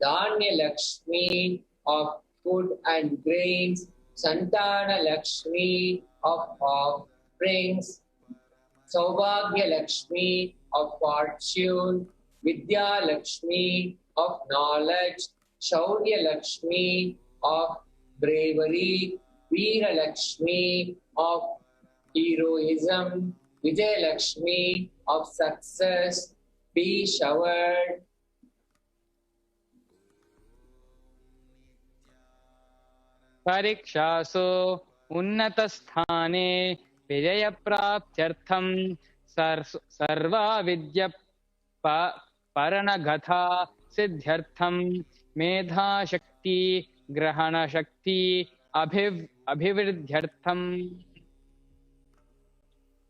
Dhanya Lakshmi of food and grains, Santana Lakshmi of offerings, Saubhagya Lakshmi of fortune, Vidya Lakshmi of knowledge, Shaurya Lakshmi of bravery, Veera Lakshmi of heroism, Vijay Lakshmi of success, be showered. परीक्षासु उन्नतस्थाने विजयप्राप्त्यर्थं सर्वा विद्या परणगथा सिद्ध्यर्थं मेधाशक्ति ग्रहणशक्ति अभिवृद्ध्यर्थं.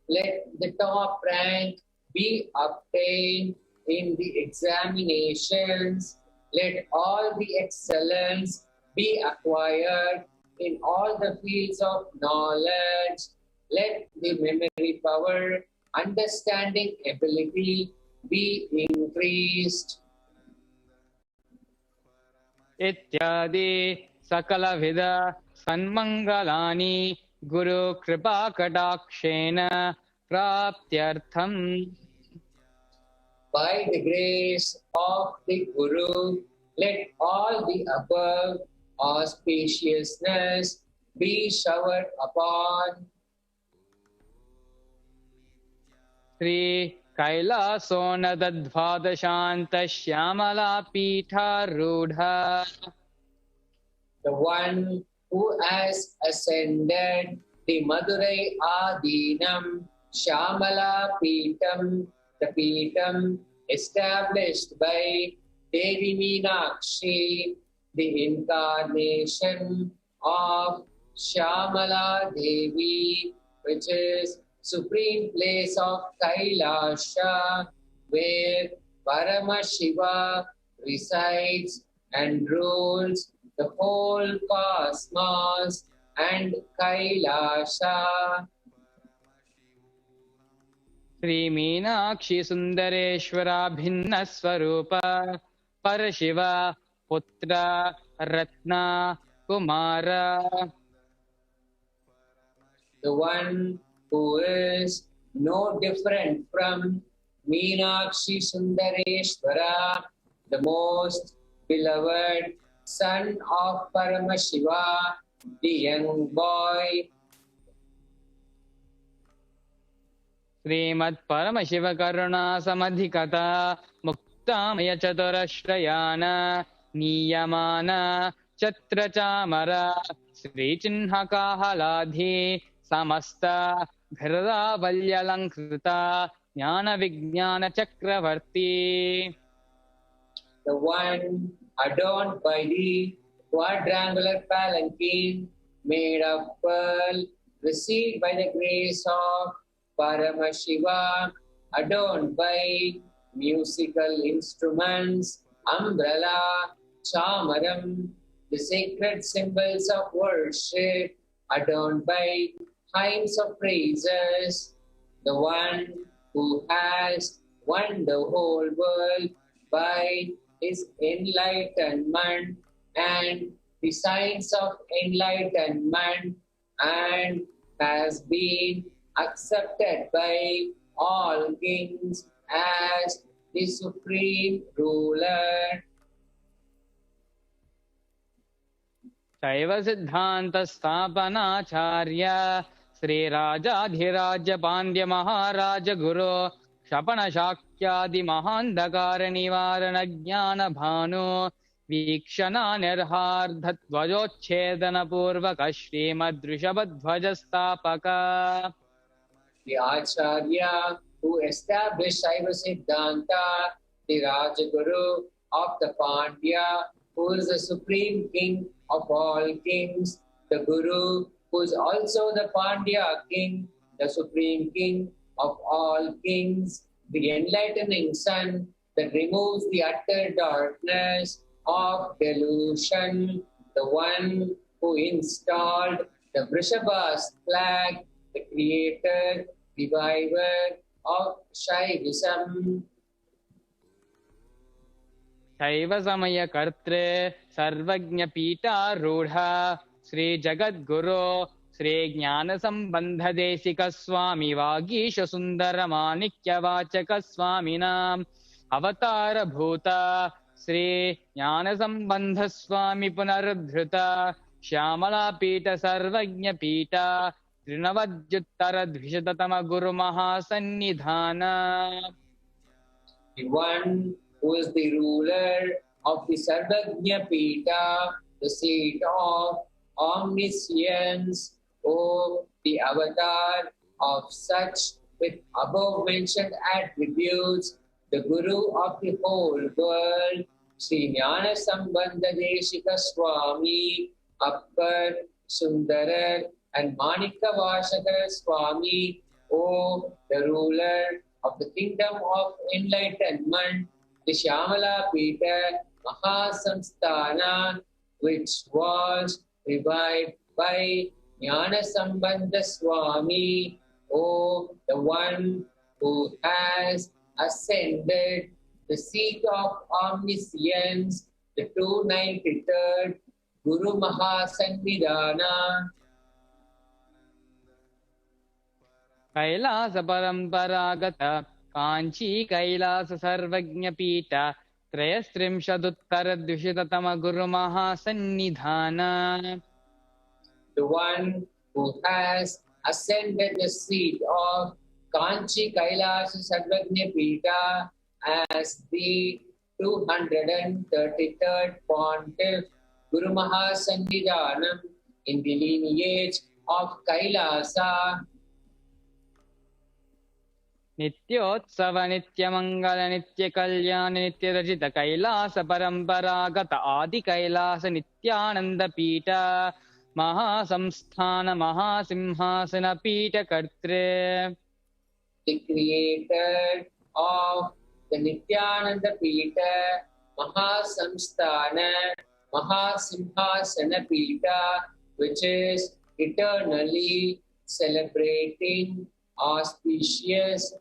Let the top rank be obtained in the examinations. Let all the excellence be acquired in all the fields of knowledge. Let the memory power, understanding ability be increased. इत्यादि सकलविध सन्मंगलानि गुरु कृपा कटाक्षेन प्राप्त्यर्थम्. By the grace of the Guru, let all the above auspiciousness be showered upon. Sri Kailasonadadvadashanta Shyamala Pitharudha. The one who has ascended the Madurai Adinam Shyamala Pitam, the Pitam established by Devi Meenakshi, the incarnation of Shyamala Devi, which is supreme place of Kailasha, where Paramashiva resides and rules the whole cosmos and Kailasha. Sri Meenakshi Sundareshwara Bhinna Swarupa Parashiva Putra Ratna Kumara. The one who is no different from Meenakshi Sundareshwara, the most beloved son of Paramashiva, the young boy. Srimad Paramashiva Karuna Samadhikata Muktamaya Chaturashrayana Niyamana Chatrachamara Sri Chinhakahaladhi Samasta Bhirda Valyalankrita Jnana Vijnana Chakravarti. The one adorned by the quadrangular palanquin made of pearl, received by the grace of Paramashiva, adorned by musical instruments, umbrella, chamaram, the sacred symbols of worship, adorned by hymns of praises, the one who has won the whole world by his enlightenment and the signs of enlightenment, and has been accepted by all kings as the supreme ruler. Shaiva Siddhanta Sthapanacharya Sri Rajadhirajya Pandya Maharaja Guru Shapana Shakyadi Mahandakara Nivarana Jnana Bhanu Vikshana Nirhardha Dvajochedana Purvaka Srimad Rishabhadvaja Sthapaka. The Acharya who established Shaiva Siddhanta, the Rajaguru of the Pandya, who is the supreme king of all kings, the Guru who is also the Pandya king, the supreme king of all kings, the enlightening sun that removes the utter darkness of delusion, the one who installed the Vrishabha's flag, the creator, reviver of Shaivism. शैव समय कर्त्रे सर्वज्ञ पीठारूढ़ श्री जगद्गुरो श्री ज्ञान संबंध देशिक स्वामी वागीश सुंदर माणिक्य वाचक स्वामिनां अवतार भूता श्री ज्ञान संबंध स्वामी पुनरुद्धृत श्यामला पीठ सर्वज्ञ पीठ त्रिनवद्युत्तर द्विशततम गुरु महासन्निधान. The one who is the ruler of the Sarvajna Pita, the seat of omniscience, O the avatar of such with above mentioned attributes, the Guru of the whole world, Sri Jnana Sambandha Deshika Swami, Appar, Sundarar, and Manika Vashakar Swami, O the ruler of the kingdom of enlightenment, the Shyamala Pita Mahasamsthana, which was revived by Jnana Sambandha Swami, O the one who has ascended the seat of omniscience, the 293rd Guru Mahasannidhana. Kailash परंपरागत कांची कैलास सर्वज्ञ पीठ त्रयस्त्रिंशदुत्तर द्विशततम गुरु महासन्निधान. The one who has ascended the seat of Kanchi Kailasa Sarvajna Pita as the 233rd Pontiff Guru Mahasannidhanam in the lineage of Kailasa. नित्योत्सव नित्य मंगल नित्य कल्याण नित्य रचित कैलास परंपरागत आदि कैलास नित्यानंद पीठ महासंस्थान महासिंहासन पीठ कर्त्रे. The creator of the Nityananda Pita Mahasamsthana Mahasimhasana Pita, which is eternally celebrating, auspicious,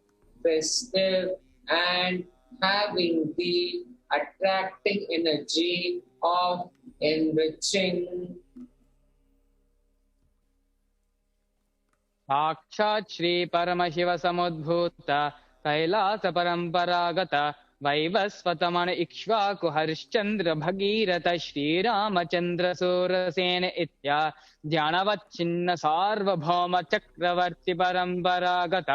festive, and having the attracting energy of enriching. साक्षात् श्री परमशिव समुद्भूत कैलास परंपरागत वैवस्वतमन इक्ष्वाकु हरिश्चंद्र भगीरथ श्रीरामचंद्र सूरसेन इत्या ध्यानवच्चिन्न सार्वभौम चक्रवर्ती परंपरागत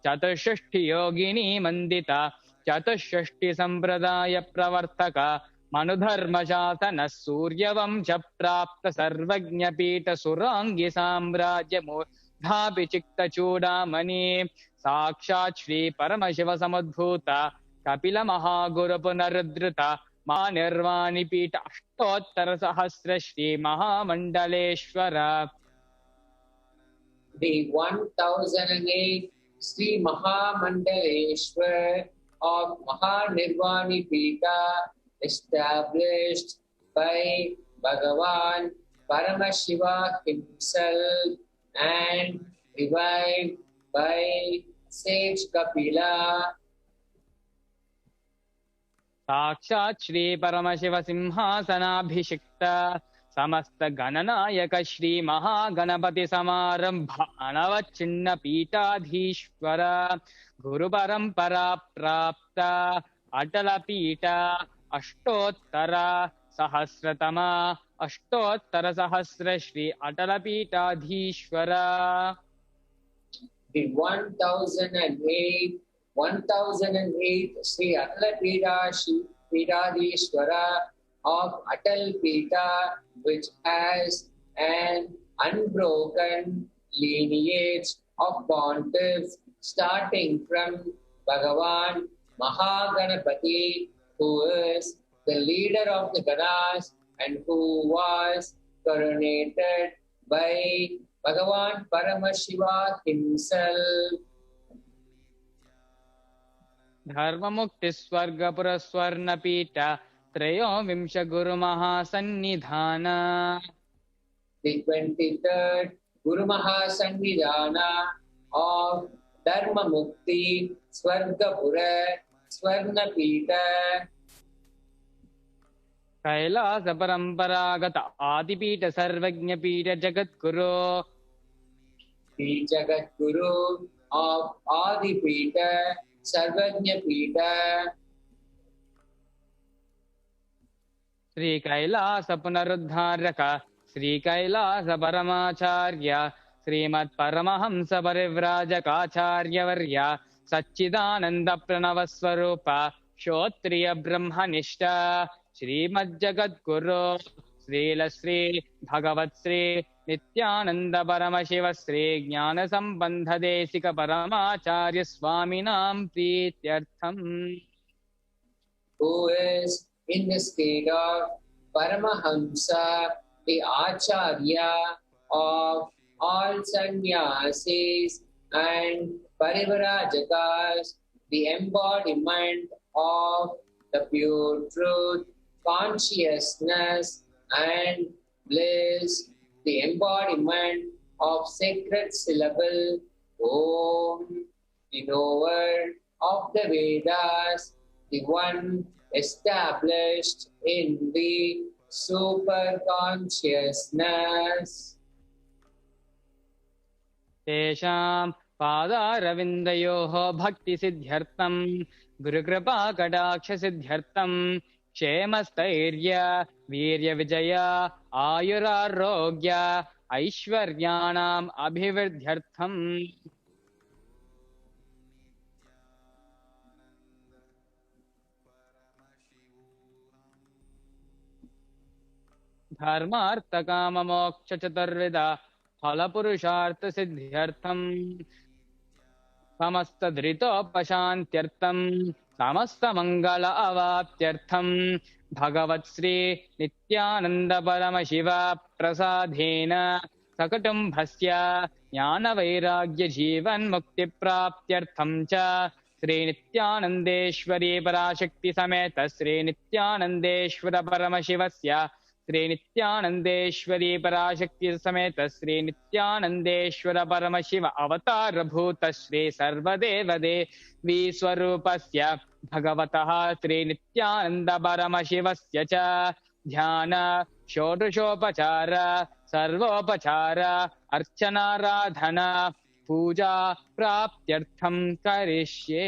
चतुष्षष्टि योगिनी मंदिता चतुष्षष्टि संप्रदाय प्रवर्तक मनुधर्म शासन सूर्यवंश प्राप्त सर्वज्ञ पीठ सुरांगी साम्राज्य धापि चित्त चूड़ामणि साक्षात् श्री परमशिव समुद्भूत कपिल महागुरु पुनरुद्धृत महानिर्वाणि पीठ अष्टोत्तर सहस्र श्री महामंडलेश्वर. The 1008 Sri Mahamandaleshwar of Mahanirvani Pita, established by Bhagavan Paramashiva himself and revived by sage Kapila. साक्षात् श्री परमशिव सिंहासनाभिषिक्त समस्त गणनायक श्री महागणपति समारंभ अनवच्छिन्न पीठाधीश्वर गुरु परंपरा प्राप्त अटल पीठ अष्टोत्तर सहस्रतम अष्टोत्तर सहस्र श्री अटल पीठाधीश्वर. The 1008 Sri Atala Pidadishwara of Atal Pita, which has an unbroken lineage of pontiffs starting from Bhagavan Mahaganapati, who is the leader of the Ganas and who was coronated by Bhagavan Paramashiva himself. धर्म मुक्ति स्वर्ग पुरस्वर्ण पीठ त्रयोविंश गुरु महासन्निधान. The 23rd Guru Mahasannidhana of Dharma Mukti Swargapura Swarna Pita. Kailash परंपरागत आदिपीठ सर्वज्ञपीठ जगद्गुरो the Jagadguru of Adipita Sarvajna Pita Shri Kailash पुनरुद्धारक Shri Kailash परमाचार्य श्रीमत् Paramhans परिव्राजकाचार्यवर्य सच्चिदानंद प्रणव स्वरूप श्रोत्रिय ब्रह्मनिष्ठ श्रीमज्जगद्गुरो श्रील श्री भगवत् श्री नित्यानंद परमशिव श्री ज्ञान संबंध Desika परमाचार्य स्वामिनां प्रीत्यर्थम who is in the state of Paramahamsa, the Acharya of all sannyasis and Parivarajakas, the embodiment of the pure truth, consciousness and bliss, the embodiment of sacred syllable, Om, the knower of the Vedas, the one established in the super consciousness. तेषां पादारविन्दयोः भक्तिसिद्ध्यर्थं गुरुकृपाकटाक्षसिद्ध्यर्थं क्षेमस्थैर्य वीर्यविजय आयुरारोग्य ऐश्वर्याणाम् अभिवृद्ध्यर्थम् धर्मार्थकाममोक्षचतुर्विध फलपुरुषार्थसिद्ध्यर्थं समस्तधृतोपशान्त्यर्थं समस्तमङ्गल अवाप्त्यर्थं भगवत्श्री नित्यानन्द परमशिव प्रसादेन सकुटुम्बस्य ज्ञानवैराग्यजीवन्मुक्तिप्राप्त्यर्थं च श्रीनित्यानन्देश्वरी पराशक्ति समेत श्रीनित्यानन्देश्वर परमशिवस्य श्रीनित्यानन्देश्वरी पराशक्ति समेत श्रीनित्यानन्देश्वर परमशिव अवतारभूत श्री सर्वदेवदेवी स्वरूपस्य भगवतः श्रीनित्यानन्द परमशिवस्य च ध्यान षोडशोपचार सर्वोपचार अर्चनाराधना पूजा प्राप्त्यर्थं करिष्ये।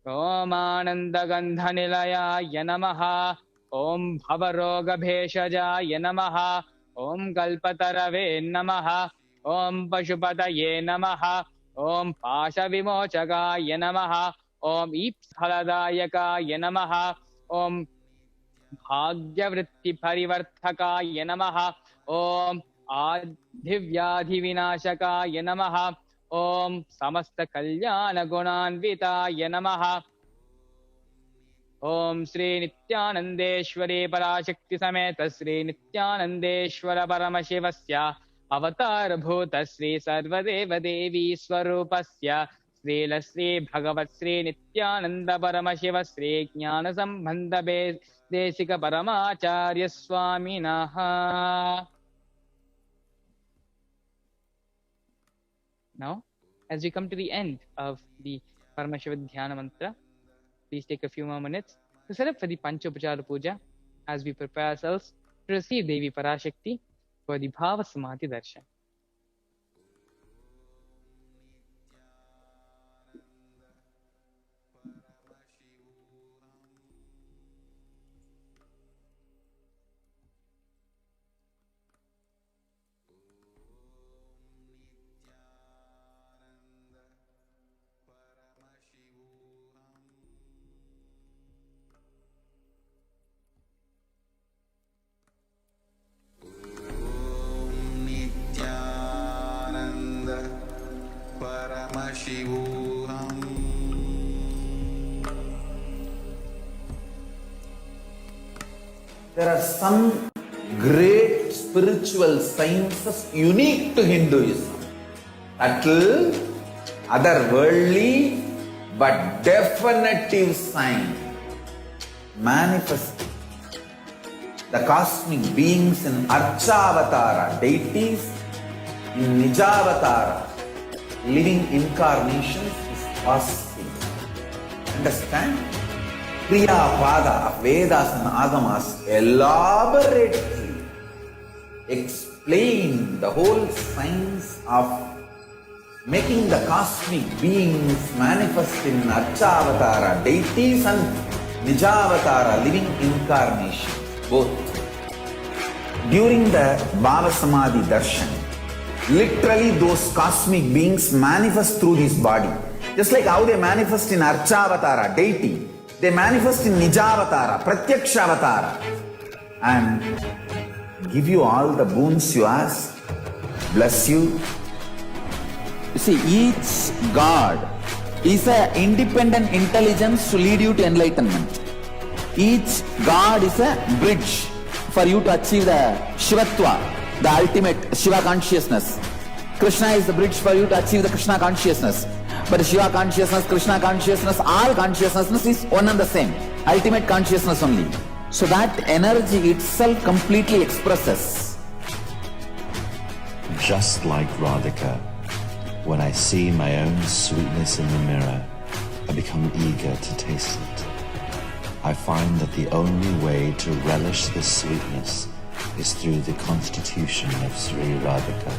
ओमानन्दगन्धनिलयाय नमः। ओम भवरोगभेषजाय नमः। ओम कल्पतरवे नमः। ओम पशुपतये नमः। ओम पाशविमोचकाय नमः। ओम ईप्फलदायकाय नमः। ओम भाग्यवृत्तिपरिवर्तकाय नमः। ओम आधिव्याधिविनाशकाय नमः। ओम समस्तकल्याणगुणान्विताय नमः। ओम श्री नित्यानन्देश्वरी पराशक्ति समेत श्री नित्यानन्देश्वर परमशिवस्य अवतारभूत श्री सर्वदेवदेवी स्वरूपस्य श्रीलश्री भगवत् श्री नित्यानन्द परमशिव श्री ज्ञानसम्बन्ध देशिक परमाचार्य स्वामिनः। Now, as we come to the end of the Paramashiva Dhyana mantra, please take a few more minutes to set up for the Panchopachara Puja as we prepare ourselves to receive Devi Parashakti for the Bhava Samadhi Darshan. There are some great spiritual sciences unique to Hinduism. Subtle, otherworldly, but definitive sign manifesting the cosmic beings in Archavatara, deities in Nijavatara, living incarnations is possible. Understand? Kriyapada of Vedas and Agamas elaborately explain the whole science of making the cosmic beings manifest in Archavatara deities and Nijavatara living incarnations, both. During the Bhava Samadhi Darshan, literally those cosmic beings manifest through this body. Just like how they manifest in Archavatara deity, they manifest in Nijavatara, Pratyakshavatara, and give you all the boons you ask, bless you. You see, each God is an independent intelligence to lead you to enlightenment. Each God is a bridge for you to achieve the Shivatva, the ultimate Shiva consciousness. Krishna is the bridge for you to achieve the Krishna consciousness. But Shiva consciousness, Krishna consciousness, all consciousness is one and the same. Ultimate consciousness only. So that energy itself completely expresses. Just like Radhika, when I see my own sweetness in the mirror, I become eager to taste it. I find that the only way to relish this sweetness is through the constitution of Sri Radhika.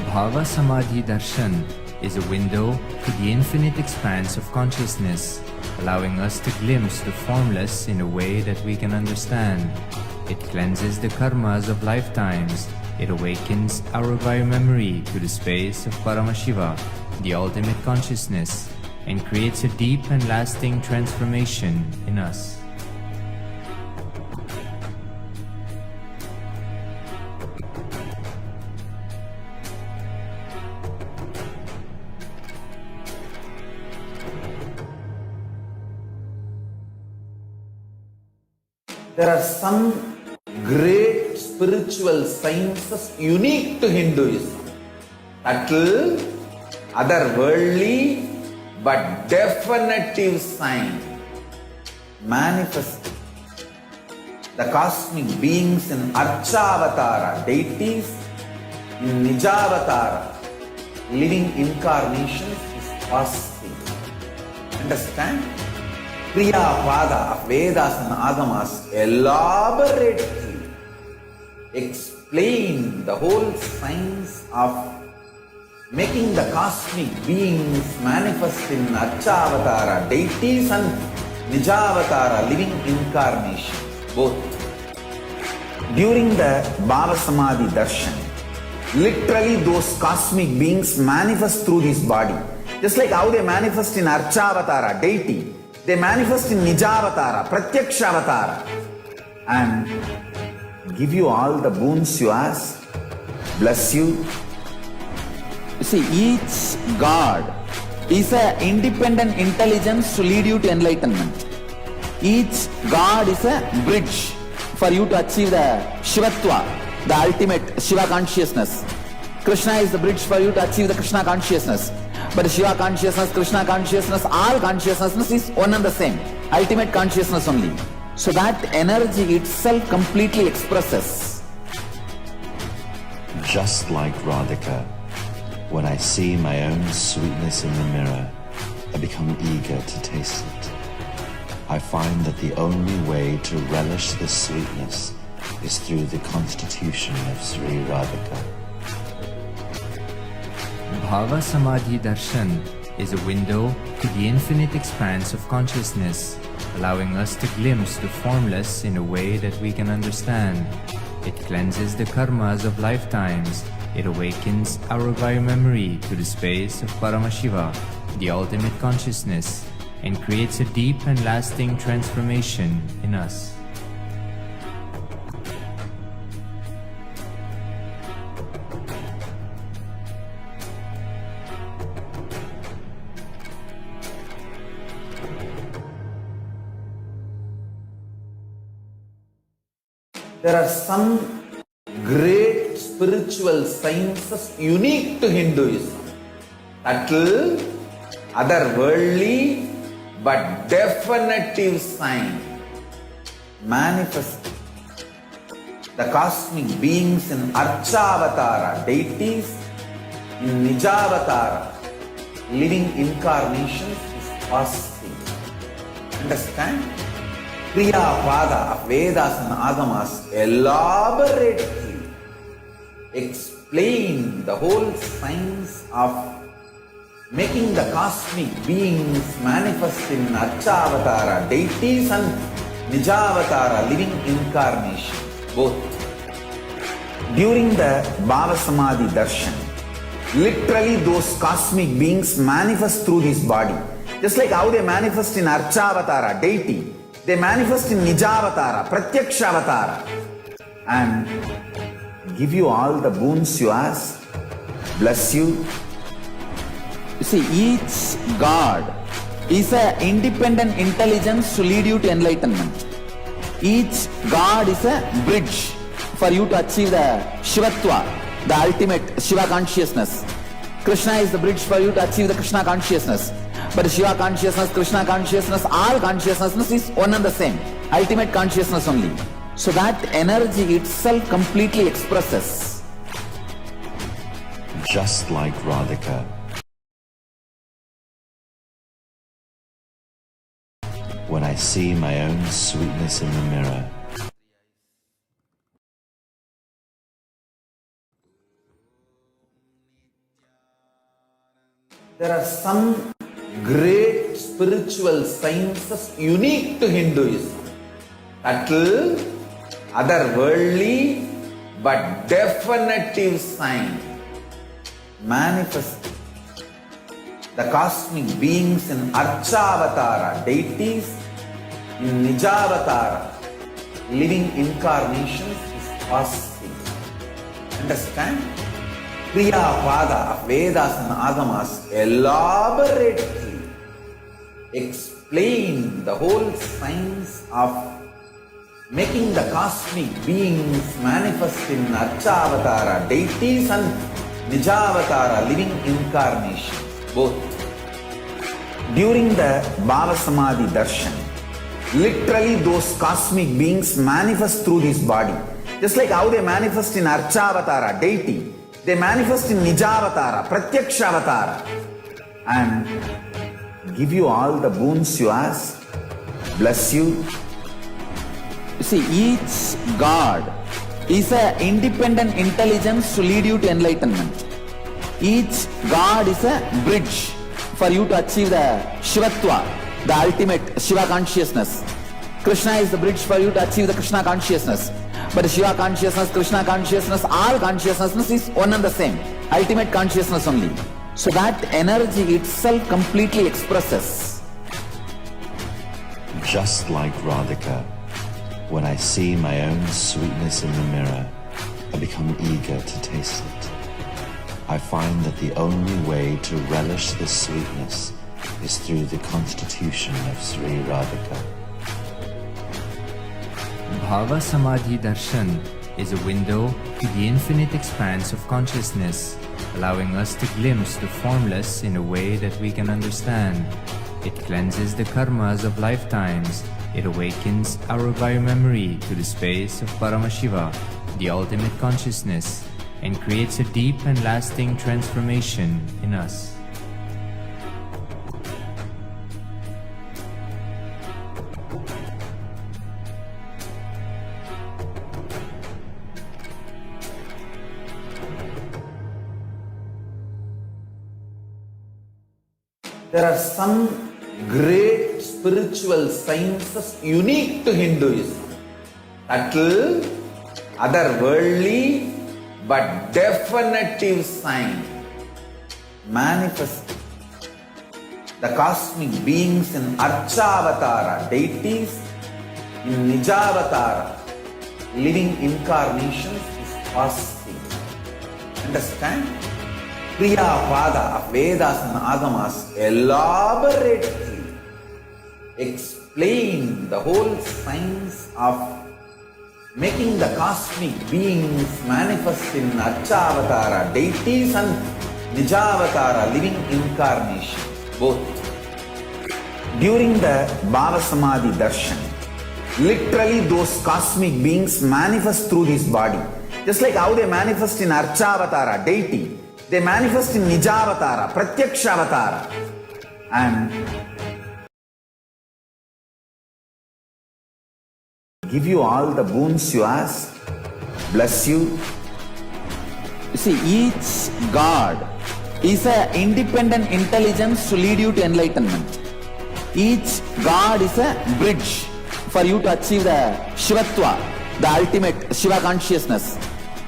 Bhava Samadhi Darshan is a window to the infinite expanse of consciousness, allowing us to glimpse the formless in a way that we can understand. It cleanses the karmas of lifetimes. It awakens our biomemory to the space of Paramashiva, the ultimate consciousness, and creates a deep and lasting transformation in us. There are some great spiritual sciences unique to Hinduism. Subtle, otherworldly, but definitive sign manifesting. The cosmic beings in Archavatara deities, in Nijavatara living incarnations is possible. Understand? Kriyapada of Vedas and Agamas elaborately explain the whole science of making the cosmic beings manifest in Archavatara deities and Nijavatara living incarnations, both. During the Bhava Samadhi Darshan, literally those cosmic beings manifest through this body. Just like how they manifest in Archavatara deity, they manifest in Nijavatara, Pratyakshavatara, and give you all the boons you ask, bless you. You see, each God is an independent intelligence to lead you to enlightenment. Each God is a bridge for you to achieve the Shivatva, the ultimate Shiva consciousness. Krishna is the bridge for you to achieve the Krishna consciousness. But Shiva consciousness, Krishna consciousness, all consciousness is one and the same. Ultimate consciousness only. So that energy itself completely expresses. Just like Radhika, when I see my own sweetness in the mirror, I become eager to taste it. I find that the only way to relish this sweetness is through the constitution of Sri Radhika. Bhava Samadhi Darshan is a window to the infinite expanse of consciousness, allowing us to glimpse the formless in a way that we can understand. It cleanses the karmas of lifetimes. It awakens our biomemory to the space of Paramashiva, the ultimate consciousness, and creates a deep and lasting transformation in us. There are some great spiritual sciences unique to Hinduism. Subtle, otherworldly, but definitive sign manifesting. The cosmic beings in Archavatara deities, in Nijavatara living incarnations is possible. Understand? Kriya Pada of Vedas and Agamas elaborately explain the whole science of making the cosmic beings manifest in Archavatara deities and Nijavatara living incarnations, both. During the Bhava Samadhi Darshan, literally those cosmic beings manifest through this body. Just like how they manifest in Archavatara deity, they manifest in Nijavatara, Pratyakshavatara, and give you all the boons you ask, bless you. You see, each God is an independent intelligence to lead you to enlightenment. Each God is a bridge for you to achieve the Shivatva, the ultimate Shiva consciousness. Krishna is the bridge for you to achieve the Krishna consciousness. But Shiva consciousness, Krishna consciousness, all consciousness is one and the same. Ultimate consciousness only. So that energy itself completely expresses. Just like Radhika, when I see my own sweetness in the mirror, there are some great spiritual sciences unique to Hinduism. Subtle, otherworldly, but definitive sign. Manifesting the cosmic beings in Archavatara deities, in Nijavatara living incarnations is possible. Understand? Kriya Pada of Vedas and Agamas elaborately explain the whole science of making the cosmic beings manifest in Archavatara deities and Nijavatara living incarnations, both. During the Bhava Samadhi Darshan, literally those cosmic beings manifest through this body. Just like how they manifest in Archavatara deity, they manifest in Nijavatara, Pratyakshavatara, and give you all the boons you ask, bless you. You see, each God is an independent intelligence to lead you to enlightenment. Each God is a bridge for you to achieve the Shivatva, the ultimate Shiva consciousness. Krishna is the bridge for you to achieve the Krishna consciousness. But Shiva consciousness, Krishna consciousness, all consciousness is one and the same. Ultimate consciousness only. So that energy itself completely expresses. just like Radhika, when I see my own sweetness in the mirror, I become eager to taste it. I find that the only way to relish this sweetness is through the constitution of Sri Radhika. Bhava Samadhi Darshan is a window to the infinite expanse of consciousness, allowing us to glimpse the formless in a way that we can understand. It cleanses the karmas of lifetimes. It awakens our biomemory to the space of Paramashiva, the ultimate consciousness, and creates a deep and lasting transformation in us. There are some great spiritual sciences unique to Hinduism. Subtle, otherworldly, but definitive sign. Manifesting the cosmic beings in Archavatara deities, in Nijavatara living incarnations is possible. Understand? Kriya Pada of Vedas and Agamas elaborately explain the whole science of making the cosmic beings manifest in Archavatara deities and Nijavatara living incarnations, both. During the Bhava Samadhi Darshan, literally those cosmic beings manifest through this body. Just like how they manifest in Archavatara deity, they manifest in Nijavatara, Pratyakshavatara, and give you all the boons you ask, bless you. You see, each God is an independent intelligence to lead you to enlightenment. Each God is a bridge for you to achieve the Shivatva, the ultimate Shiva consciousness.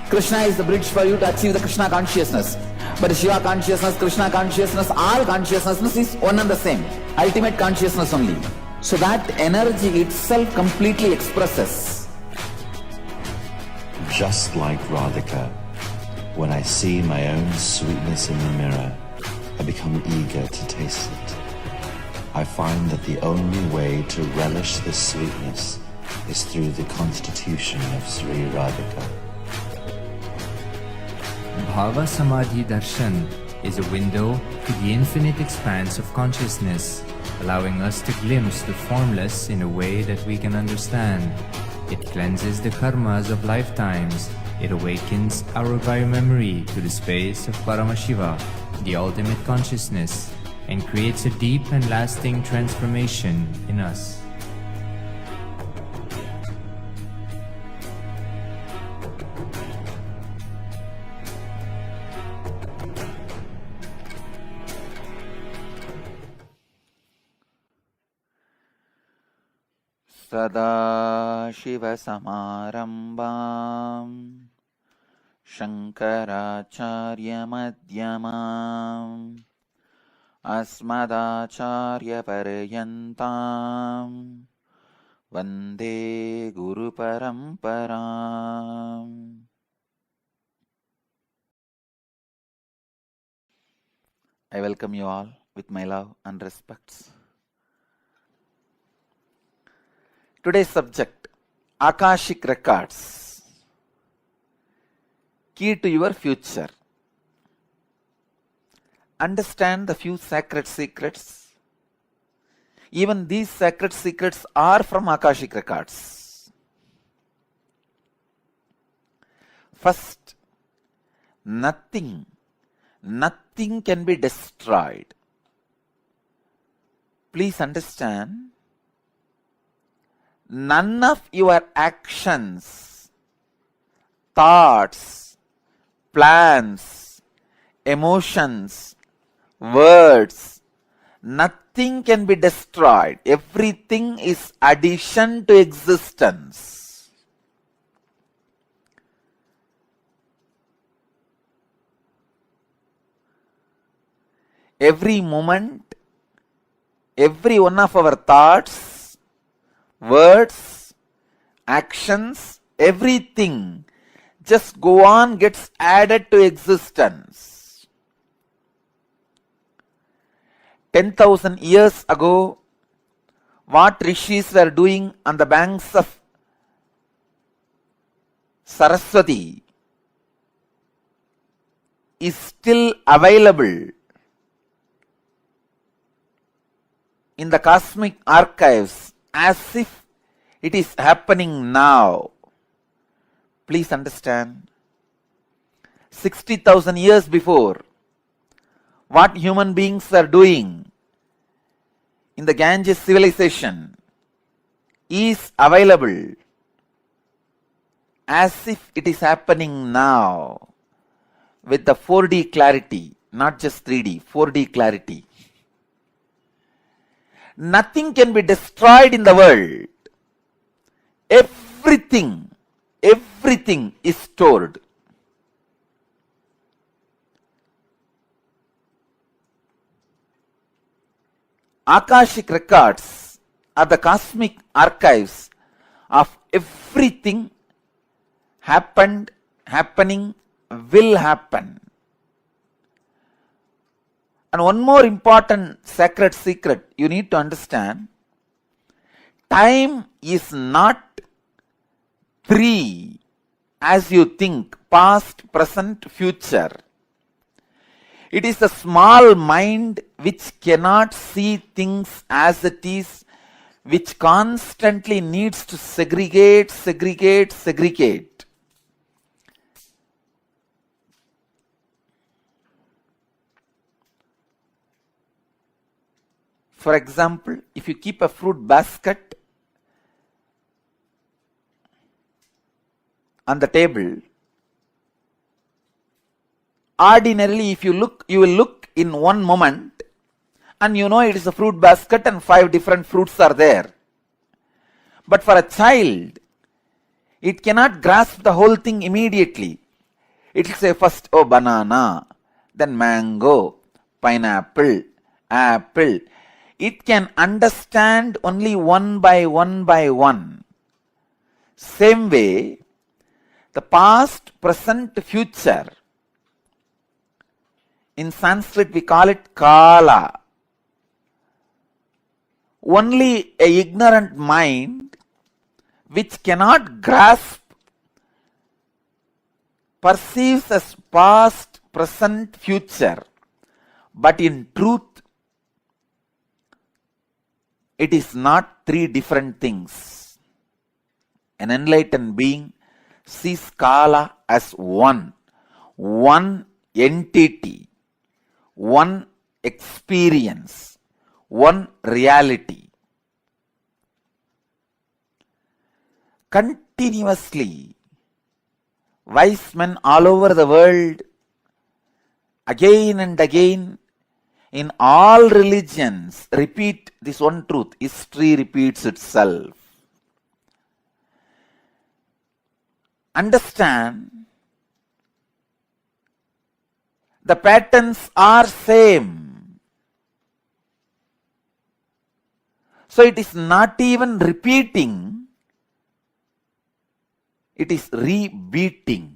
Krishna is the bridge for you to achieve the Krishna consciousness. But Shiva consciousness, Krishna consciousness, all consciousness is one and the same. Ultimate consciousness only. So that energy itself completely expresses. Just like Radhika, when I see my own sweetness in the mirror, I become eager to taste it. I find that the only way to relish this sweetness is through the constitution of Sri Radhika. Bhava Samadhi Darshan is a window to the infinite expanse of consciousness, allowing us to glimpse the formless in a way that we can understand. It cleanses the karmas of lifetimes. It awakens our biomemory to the space of Paramashiva, the ultimate consciousness, and creates a deep and lasting transformation in us. Sadashivasamarambam Shankaracharya-madhyamam Asmadacharya-paryantam Vande Guru-paramparam. I welcome you all with my love and respects. Today's subject, Akashic Records, key to your future. Understand the few sacred secrets. Even these sacred secrets are from Akashic Records. First, nothing can be destroyed. Please understand, none of your actions, thoughts, plans, emotions, words, nothing can be destroyed. Everything is addition to existence. Every moment, every one of our thoughts, words, actions, everything just go on, gets added to existence. 10,000 years ago, what rishis were doing on the banks of Saraswati is still available in the cosmic archives as if it is happening now. Please understand, 60,000 years before, what human beings were doing in the Ganges civilization is available as if it is happening now with the 4D clarity, not just 3D, 4D clarity. Nothing can be destroyed in the world. Everything is stored. Akashic records are the cosmic archives of everything happened, happening, will happen. And one more important sacred secret you need to understand, time is not three as you think, past, present, future. It is a small mind which cannot see things as it is, which constantly needs to segregate. For example, if you keep a fruit basket on the table, ordinarily if you look, you will look in one moment and you know it is a fruit basket and 5 different fruits are there. But for a child, it cannot grasp the whole thing immediately. It will say first, oh, banana, then mango, pineapple, apple. It can understand only one by one. Same way, the past, present, future. In Sanskrit we call it kala. Only a ignorant mind which cannot grasp perceives as past, present, future. But in truth, it is not 3 different things. An enlightened being sees kala as one entity, one experience, one reality. Continuously, wise men all over the world, again and again, in all religions, repeat this one truth. History repeats itself. Understand, the patterns are same. So it is not even repeating, it is rebeating.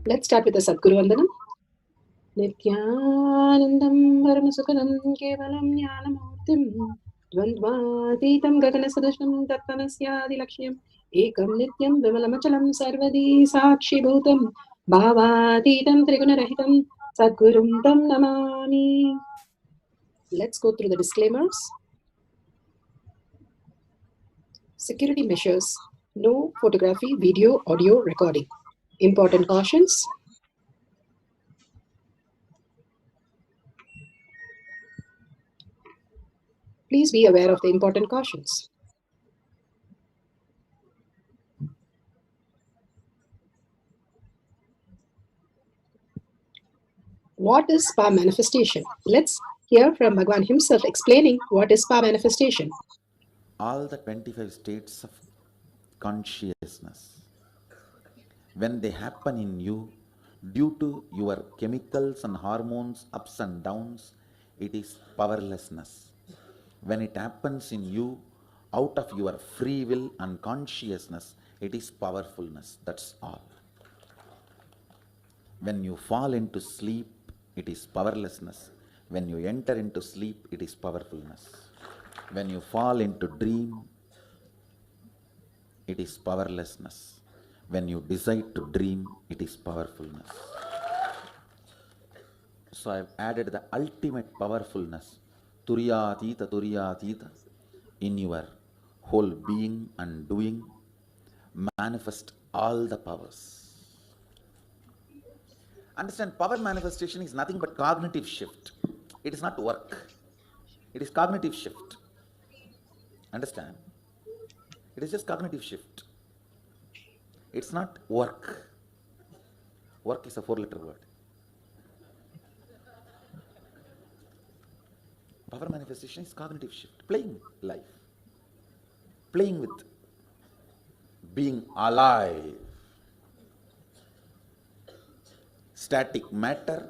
Let's start with the Sadguru Vandanam. Nityanandam Paramasukhanam Kevalam Jnanamurtim Dvandvatitam Gaganasadusham Tattanasyaadi Lakshmyam Ekam Nityam Vimalamachalam Sarvadi Sakshi Bhutam Bhavatitam Trigunarahitam Sadgurum Tam Namami. Let's go through the disclaimers. Security measures. No photography, video, audio recording. Important cautions. Please be aware of the important cautions. What is spa manifestation? Let's hear from Bhagwan himself explaining what is spa manifestation. All the 25 states of consciousness, when they happen in you, due to your chemicals and hormones ups and downs, it is powerlessness. When it happens in you, out of your free will and consciousness, it is powerfulness. That's all. When you fall into sleep, it is powerlessness. When you enter into sleep, it is powerfulness. When you fall into dream, it is powerlessness. When you decide to dream, it is powerfulness. So I have added the ultimate powerfulness, Turiyatita, in your whole being and doing. Manifest all the powers. Understand, power manifestation is nothing but cognitive shift. It is not work. It is cognitive shift. Understand? It is just cognitive shift. It's not work. Work is a 4-letter word. Power manifestation is cognitive shift. Playing life. Playing with being alive. Static matter,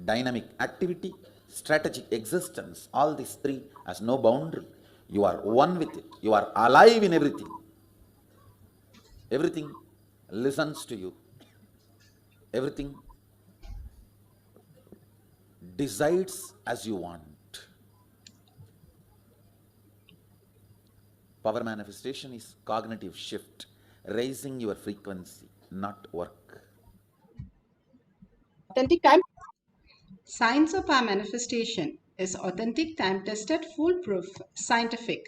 dynamic activity, strategic existence, all these three has no boundary. You are one with it. You are alive in everything. Everything listens to you. Everything decides as you want. Power manifestation is cognitive shift, raising your frequency, not work. Authentic time. Science of our manifestation is authentic, time-tested, foolproof, scientific.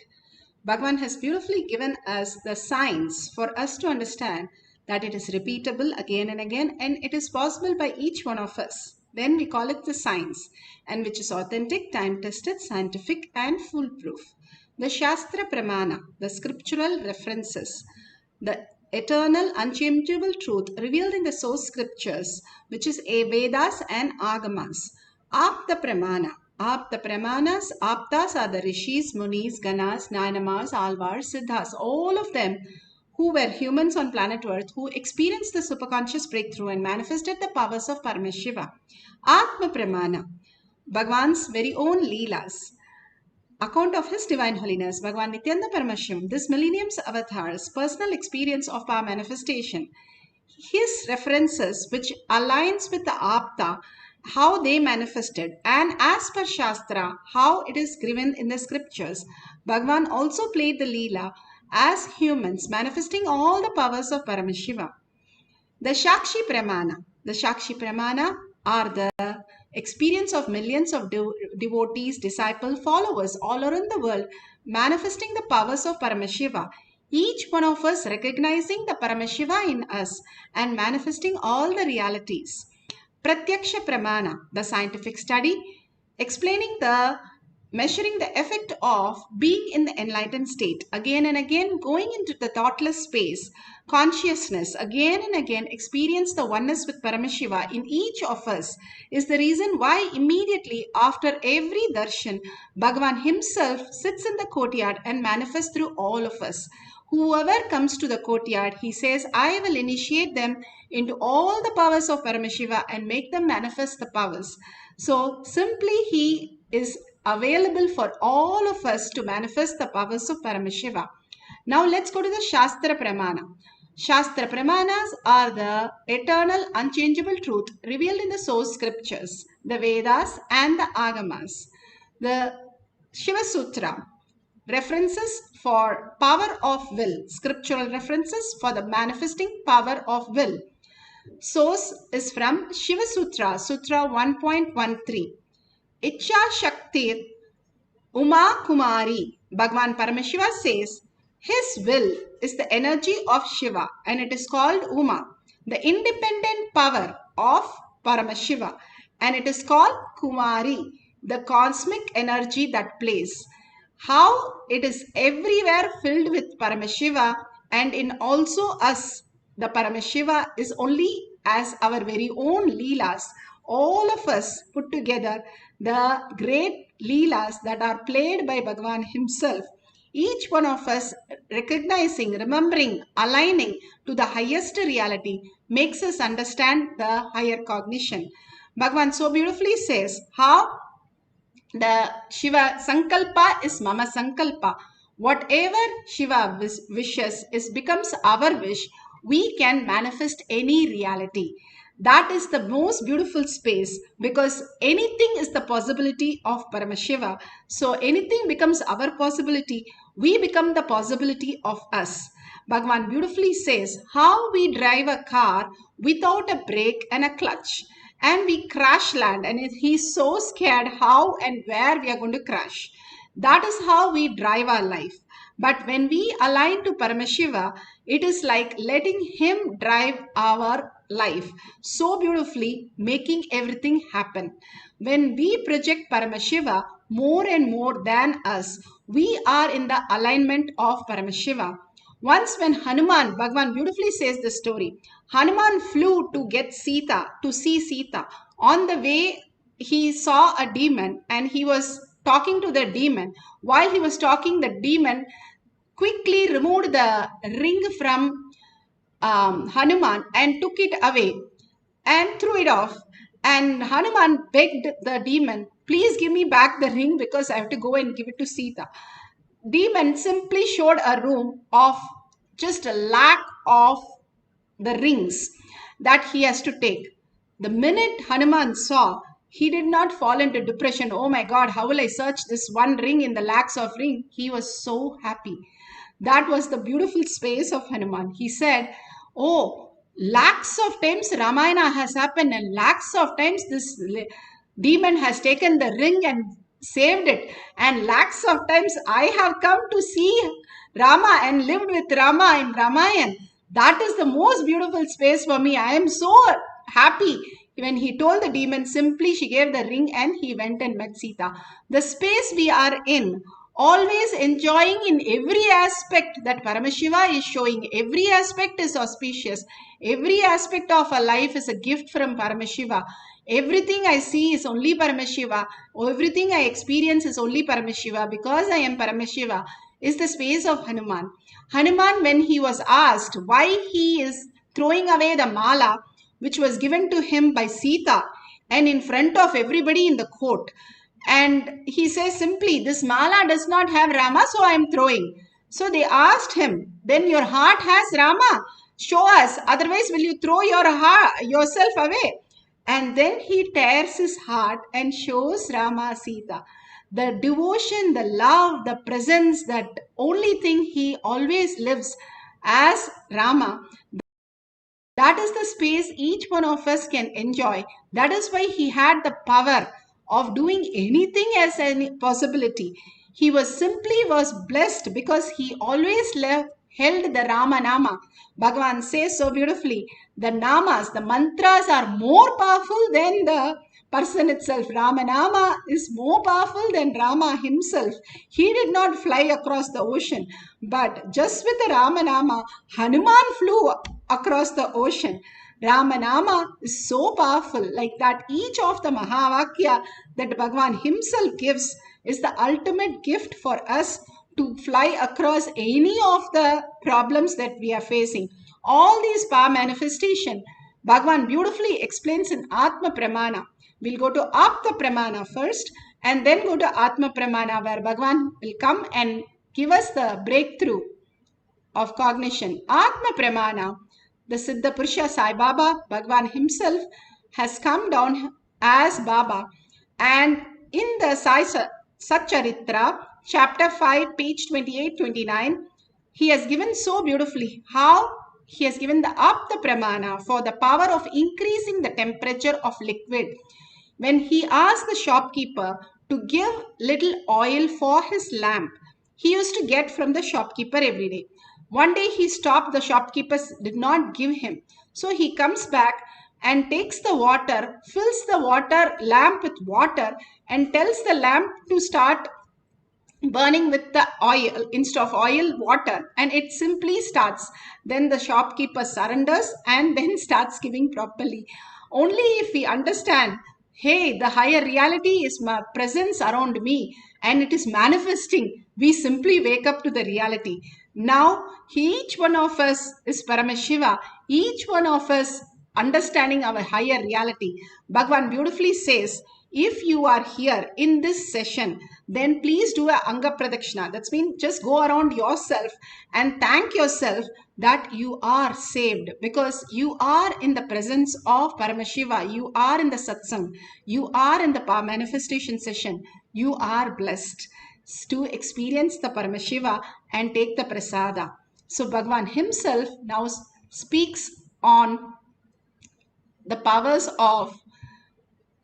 Bhagavan has beautifully given us the science for us to understand that it is repeatable again and again, and it is possible by each one of us. Then we call it the science, and which is authentic, time-tested, scientific, and foolproof. The Shastra Pramana, the scriptural references, the eternal unchangeable truth revealed in the source scriptures, which is Vedas and Agamas. Apta Pramana. Apta Pramanas, Aptas are the Rishis, Munis, Ganas, Nainamas, Alvars, Siddhas, all of them who were humans on planet Earth who experienced the superconscious breakthrough and manifested the powers of Paramashiva. Atma Pramana, Bhagavan's very own Leelas. Account of His Divine Holiness, Bhagavan Nityananda Paramashivam, this millennium's avatar's personal experience of power manifestation, his references which aligns with the Apta, how they manifested, and as per Shastra, how it is given in the scriptures. Bhagavan also played the Leela as humans, manifesting all the powers of Paramashiva. The Shakshi Pramana. The Shakshi Pramana are the experience of millions of devotees, disciples, followers all around the world, manifesting the powers of Paramashiva. Each one of us recognizing the Paramashiva in us and manifesting all the realities. Pratyaksha Pramana, the scientific study, explaining the measuring the effect of being in the enlightened state, again and again going into the thoughtless space, consciousness, again and again experience the oneness with Paramashiva in each of us, is the reason why immediately after every darshan, Bhagavan himself sits in the courtyard and manifests through all of us. Whoever comes to the courtyard, he says, I will initiate them into all the powers of Paramashiva and make them manifest the powers. So simply he is available for all of us to manifest the powers of Paramashiva. Now let's go to the Shastra Pramana. Shastra Pramanas are the eternal unchangeable truth revealed in the source scriptures, the Vedas and the Agamas. The Shiva Sutra, references for power of will, scriptural references for the manifesting power of will. Source is from Shiva Sutra, Sutra 1.13. Ichha Shakti Uma Kumari. Bhagavan Paramashiva says, his will is the energy of Shiva and it is called Uma, the independent power of Paramashiva, and it is called Kumari, the cosmic energy that plays. How it is everywhere filled with Paramashiva, and in also us, the Paramashiva is only as our very own Leelas. All of us put together, the great Leelas that are played by Bhagavan himself. Each one of us recognizing, remembering, aligning to the highest reality makes us understand the higher cognition. Bhagavan so beautifully says how the Shiva Sankalpa is Mama Sankalpa. Whatever Shiva wishes becomes our wish. We can manifest any reality. That is the most beautiful space, because anything is the possibility of Paramashiva. So anything becomes our possibility. We become the possibility of us. Bhagavan beautifully says how we drive a car without a brake and a clutch, and we crash land, and he's so scared how and where we are going to crash. That is how we drive our life. But when we align to Paramashiva, it is like letting him drive our life so beautifully, making everything happen. When we project Paramashiva more and more than us, we are in the alignment of Paramashiva. Once when Hanuman, Bhagavan beautifully says the story, Hanuman flew to get Sita, to see Sita. On the way, he saw a demon and he was talking to the demon. While he was talking, the demon quickly removed the ring from Hanuman and took it away and threw it off. And Hanuman begged the demon, please give me back the ring because I have to go and give it to Sita. Demon simply showed a room of just a lack of the rings that he has to take. The minute Hanuman saw, he did not fall into depression. Oh my God, how will I search this one ring in the lakhs of ring? He was so happy. That was the beautiful space of Hanuman. He said, oh, lakhs of times Ramayana has happened and lakhs of times this demon has taken the ring and saved it. And lakhs of times I have come to see Rama and lived with Rama in Ramayana. That is the most beautiful space for me. I am so happy. When he told the demon, simply she gave the ring and he went and met Sita. The space we are in, always enjoying in every aspect that Paramashiva is showing. Every aspect is auspicious. Every aspect of our life is a gift from Paramashiva. Everything I see is only Paramashiva. Everything I experience is only Paramashiva. Because I am Paramashiva is the space of Hanuman. Hanuman, when he was asked why he is throwing away the mala which was given to him by Sita and in front of everybody in the court, and he says simply, this mala does not have Rama, so I am throwing. So they asked him, then your heart has Rama? Show us, otherwise will you throw yourself away? And then he tears his heart and shows Rama Sita. The devotion, the love, the presence, that only thing he always lives as Rama. That is the space each one of us can enjoy. That is why he had the power of doing anything as a possibility. He was blessed because he always held the Rama Nama. Bhagavan says so beautifully, the namas, the mantras are more powerful than the person itself. Rama Nama is more powerful than Rama himself. He did not fly across the ocean, but just with the Rama Nama, Hanuman flew across the ocean. Rama Nama is so powerful, like that each of the Mahavakya that Bhagavan himself gives is the ultimate gift for us to fly across any of the problems that we are facing. All these power manifestation, Bhagavan beautifully explains in Atma Pramana. We'll go to Apta Pramana first and then go to Atma Pramana, where Bhagavan will come and give us the breakthrough of cognition. Atma Pramana, the Siddha Purusha Sai Baba, Bhagavan himself, has come down as Baba, and in the Sai Satcharitra, chapter 5, page 28-29, he has given so beautifully how he has given the Apta Pramana for the power of increasing the temperature of liquid. When he asked the shopkeeper to give little oil for his lamp, he used to get from the shopkeeper every day. One day he stopped, the shopkeeper did not give him. So he comes back and takes the water, fills the lamp with water, and tells the lamp to start burning with the oil instead of oil, water, and it simply starts. Then the shopkeeper surrenders and then starts giving properly. Only if we understand, hey, the higher reality is my presence around me and it is manifesting, we simply wake up to the reality. Now, each one of us is Paramashiva, each one of us understanding our higher reality. Bhagavan beautifully says, If you are here in this session, then please do a Anga Pradakshina. That's mean just go around yourself and thank yourself that you are saved, because you are in the presence of Paramashiva. You are in the satsang. You are in the manifestation session. You are blessed to experience the Paramashiva and take the prasada. So Bhagavan himself now speaks on the powers of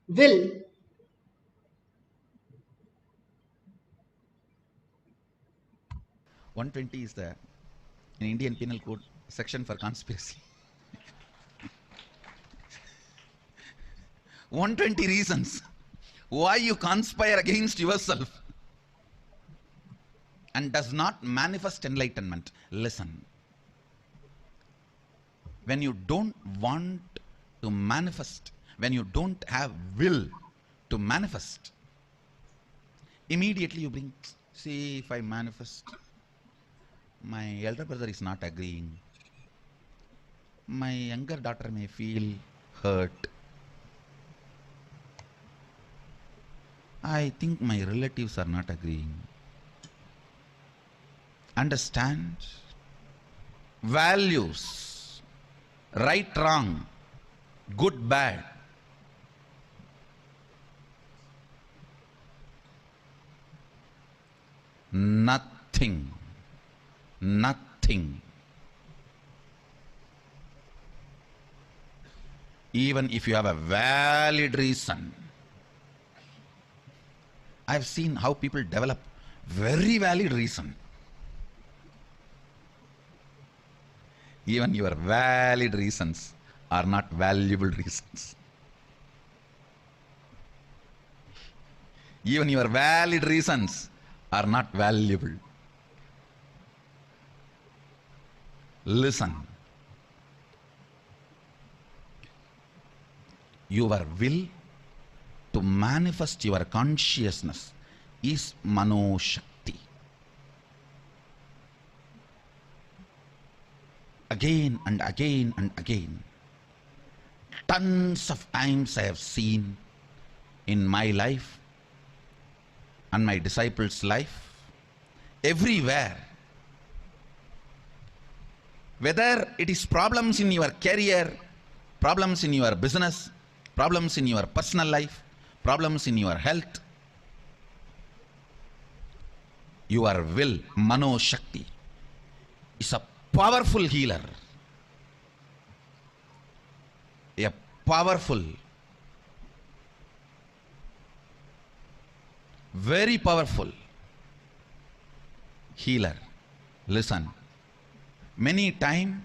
will. (120) is the in Indian Penal Code section for conspiracy. 120 reasons why you conspire against yourself and does not manifest enlightenment. Listen. When you don't want to manifest, when you don't have will to manifest, immediately you bring, see, if I manifest, my elder brother is not agreeing. My younger daughter may feel hurt. I think my relatives are not agreeing. Understand? Values, right, wrong, good, bad. Nothing. Even if you have a valid reason. I've seen how people develop very valid reason. Even your valid reasons are not valuable reasons. Even your valid reasons are not valuable. Listen. Your will to manifest your consciousness is Mano Shakti. Again and again and again. Tons of times I have seen in my life and my disciples' life, everywhere. Whether it is problems in your career, problems in your business, problems in your personal life, problems in your health, your will, Mano Shakti, is a powerful healer. A powerful, very powerful healer. Listen. Many times,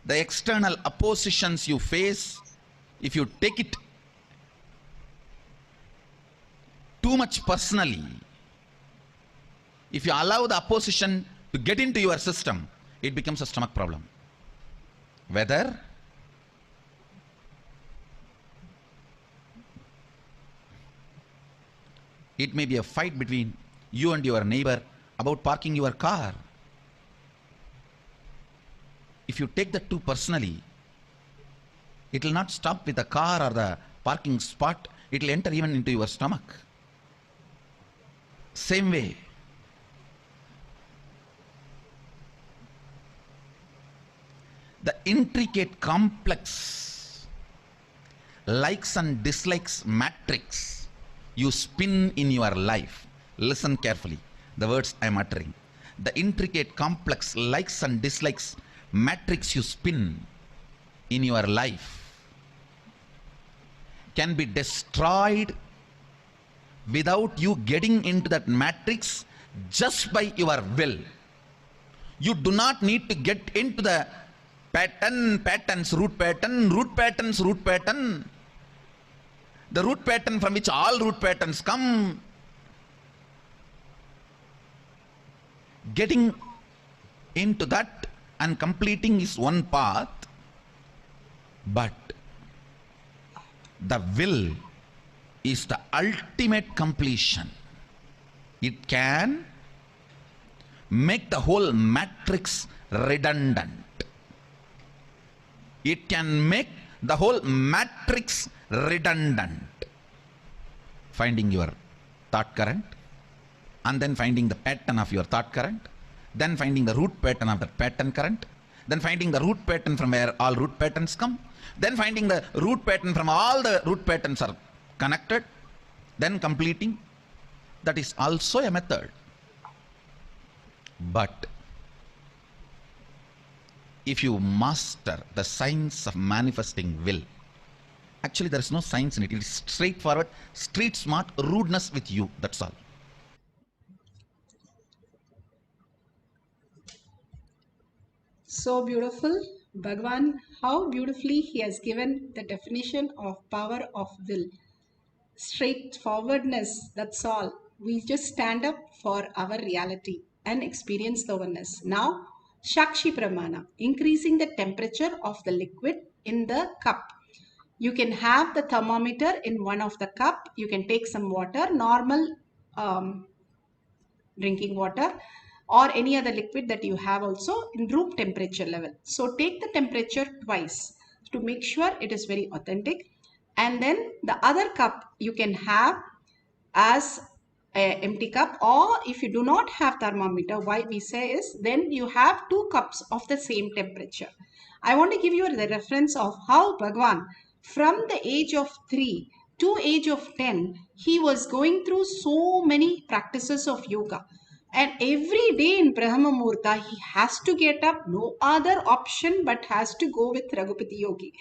the external oppositions you face, if you take it too much personally, if you allow the opposition to get into your system, it becomes a stomach problem. Whether it may be a fight between you and your neighbor about parking your car. If you take that too personally, it will not stop with the car or the parking spot. It will enter even into your stomach. Same way, the intricate, complex likes and dislikes matrix you spin in your life. Listen carefully, the words I am uttering. The intricate, complex likes and dislikes matrix you spin in your life can be destroyed without you getting into that matrix just by your will. You do not need to get into the patterns, root patterns, the root pattern from which all root patterns come. Getting into that and completing is one path, but the will is the ultimate completion. It can make the whole matrix redundant. It can make the whole matrix redundant. Finding your thought current, and then finding the pattern of your thought current, then finding the root pattern of that pattern current, then finding the root pattern from where all root patterns come, then finding the root pattern from all the root patterns are connected, then completing. That is also a method. But if you master the science of manifesting will, actually there is no science in it. It is straightforward, street smart rudeness with you. That's all. So beautiful. Bhagavan, how beautifully he has given the definition of power of will. Straightforwardness, that's all. We just stand up for our reality and experience the oneness. Now, Shakshi Pramana, increasing the temperature of the liquid in the cup. You can have the thermometer in one of the cup. You can take some water, normal drinking water, or any other liquid that you have also in room temperature level. So take the temperature twice to make sure it is very authentic. And then the other cup you can have as an empty cup, or if you do not have thermometer, why we say is then you have 2 cups of the same temperature. I want to give you the reference of how Bhagavan from the age of 3 to age of 10, he was going through so many practices of yoga. And every day in Brahma Murta, he has to get up, no other option but has to go with Raghupati Yogi.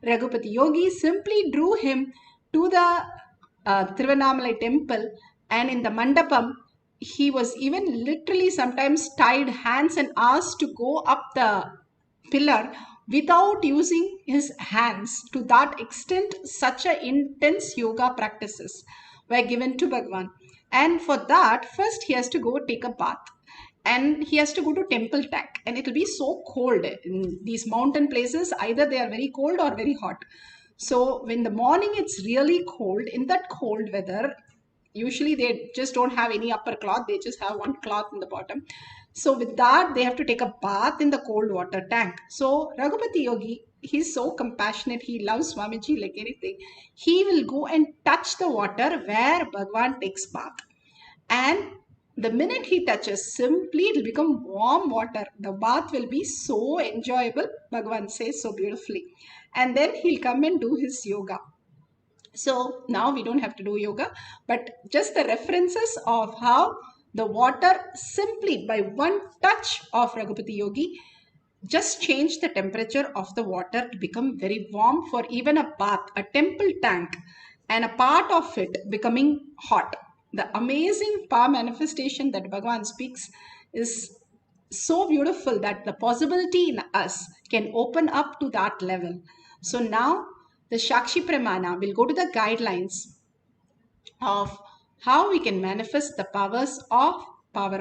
Raghupati Yogi simply drew him to the Tiruvannamalai temple, and in the mandapam, he was even literally sometimes tied hands and asked to go up the pillar without using his hands. To that extent, such a intense yoga practices were given to Bhagavan. And for that, first he has to go take a bath, and he has to go to temple tank, and it will be so cold in these mountain places. Either they are very cold or very hot. So when the morning it's really cold, in that cold weather, usually they just don't have any upper cloth, they just have one cloth in the bottom. So with that, they have to take a bath in the cold water tank. So Raghupati Yogi, he's so compassionate, he loves Swamiji like anything. He will go and touch the water where Bhagavan takes bath. And the minute he touches, simply it will become warm water. The bath will be so enjoyable, Bhagavan says so beautifully. And then he'll come and do his yoga. So now we don't have to do yoga, but just the references of how the water simply by one touch of Raghupati Yogi just changed the temperature of the water to become very warm for even a bath, a temple tank, and a part of it becoming hot. The amazing power manifestation that Bhagavan speaks is so beautiful that the possibility in us can open up to that level. So now the Shakshi Pramana will go to the guidelines of how we can manifest the power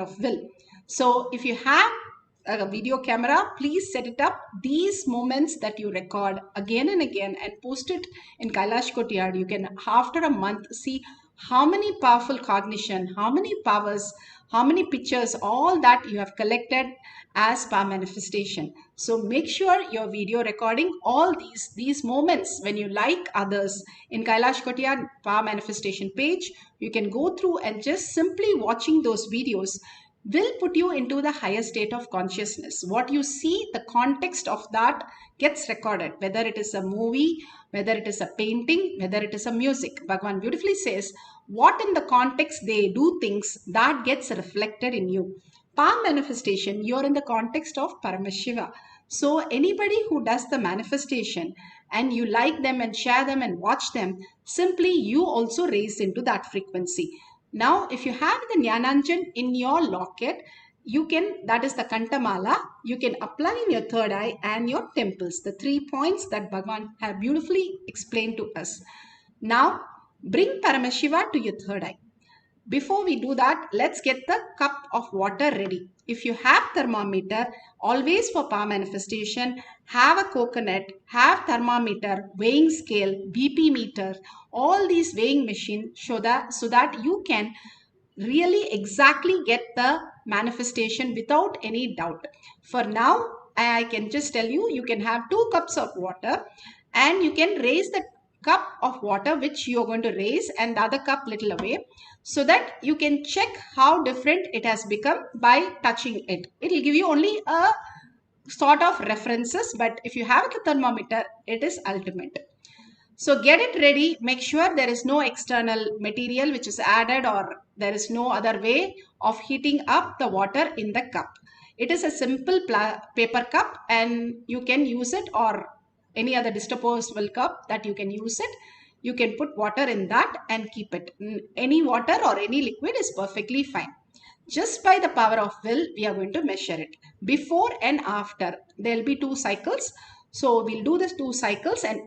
of will. So if you have a video camera, please set it up. These moments that you record again and again and post it in Kailash Courtyard, you can after a month see how many powerful cognition, how many powers, how many pictures, all that you have collected as power manifestation. So make sure your video recording all these moments when you like others in Kailash Courtyard power manifestation page. You can go through and just simply watching those videos will put you into the higher state of consciousness. What you see, the context of that gets recorded, whether it is a movie, whether it is a painting, whether it is a music. Bhagavan beautifully says, what in the context they do things, that gets reflected in you. Power manifestation, you're in the context of Paramashiva. So anybody who does the manifestation and you like them and share them and watch them, simply you also raise into that frequency. Now, if you have the Jnananjan in your locket, you can, that is the Kantamala, you can apply in your third eye and your temples, the 3 points that Bhagavan have beautifully explained to us. Now, bring Paramashiva to your third eye. Before we do that, let's get the cup of water ready. If you have thermometer, always for power manifestation, have a coconut, have thermometer, weighing scale, BP meter, all these weighing machine so that you can really exactly get the manifestation without any doubt. For now, I can just tell you, you can have 2 cups of water and you can raise the cup of water which you are going to raise and the other cup little away, so that you can check how different it has become by touching it. It will give you only a sort of references, but if you have the thermometer, it is ultimate. So get it ready. Make sure there is no external material which is added, or there is no other way of heating up the water in the cup. It is a simple paper cup, and you can use it, or any other disposable cup that you can use it. You can put water in that and keep it. Any water or any liquid is perfectly fine. Just by the power of will, we are going to measure it. Before and after, there will be 2 cycles. So we'll do this 2 cycles, and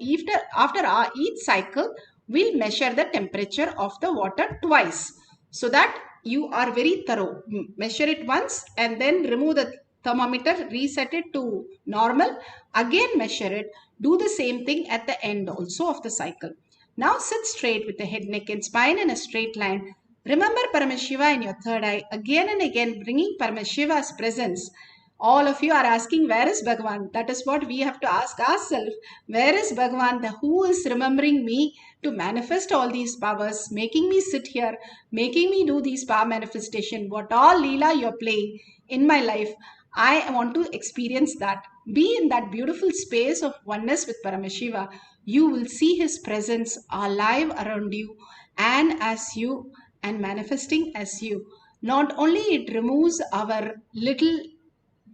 after each cycle, we'll measure the temperature of the water twice, so that you are very thorough. Measure it once and then remove the thermometer, reset it to normal, again measure it. Do the same thing at the end also of the cycle. Now sit straight with the head, neck and spine in a straight line. Remember Paramashiva in your third eye, again and again bringing Paramashiva's presence. All of you are asking, where is Bhagavan? That is what we have to ask ourselves. Where is Bhagavan? Who is remembering me to manifest all these powers, making me sit here, making me do these power manifestation? What all Leela you're playing in my life, I want to experience that. Be in that beautiful space of oneness with Paramashiva. You will see his presence alive around you and as you, and manifesting as you. Not only it removes our little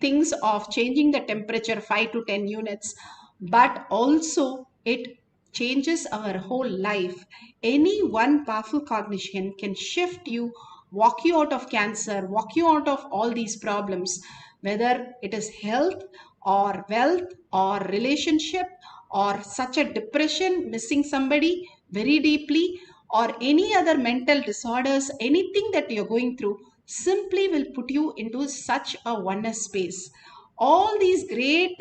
things of changing the temperature 5 to 10 units, but also it changes our whole life. Any one powerful cognition can shift you, walk you out of cancer, walk you out of all these problems, whether it is health or wealth or relationship or such a depression, missing somebody very deeply, or any other mental disorders, anything that you're going through, simply will put you into such a oneness space. All these great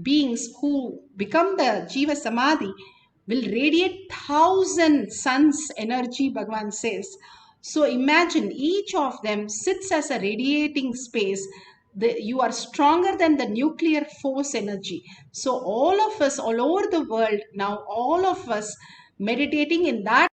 beings who become the Jiva Samadhi will radiate 1,000 suns energy, Bhagavan says. So imagine each of them sits as a radiating space. You are stronger than the nuclear force energy. So all of us all over the world now, all of us meditating in that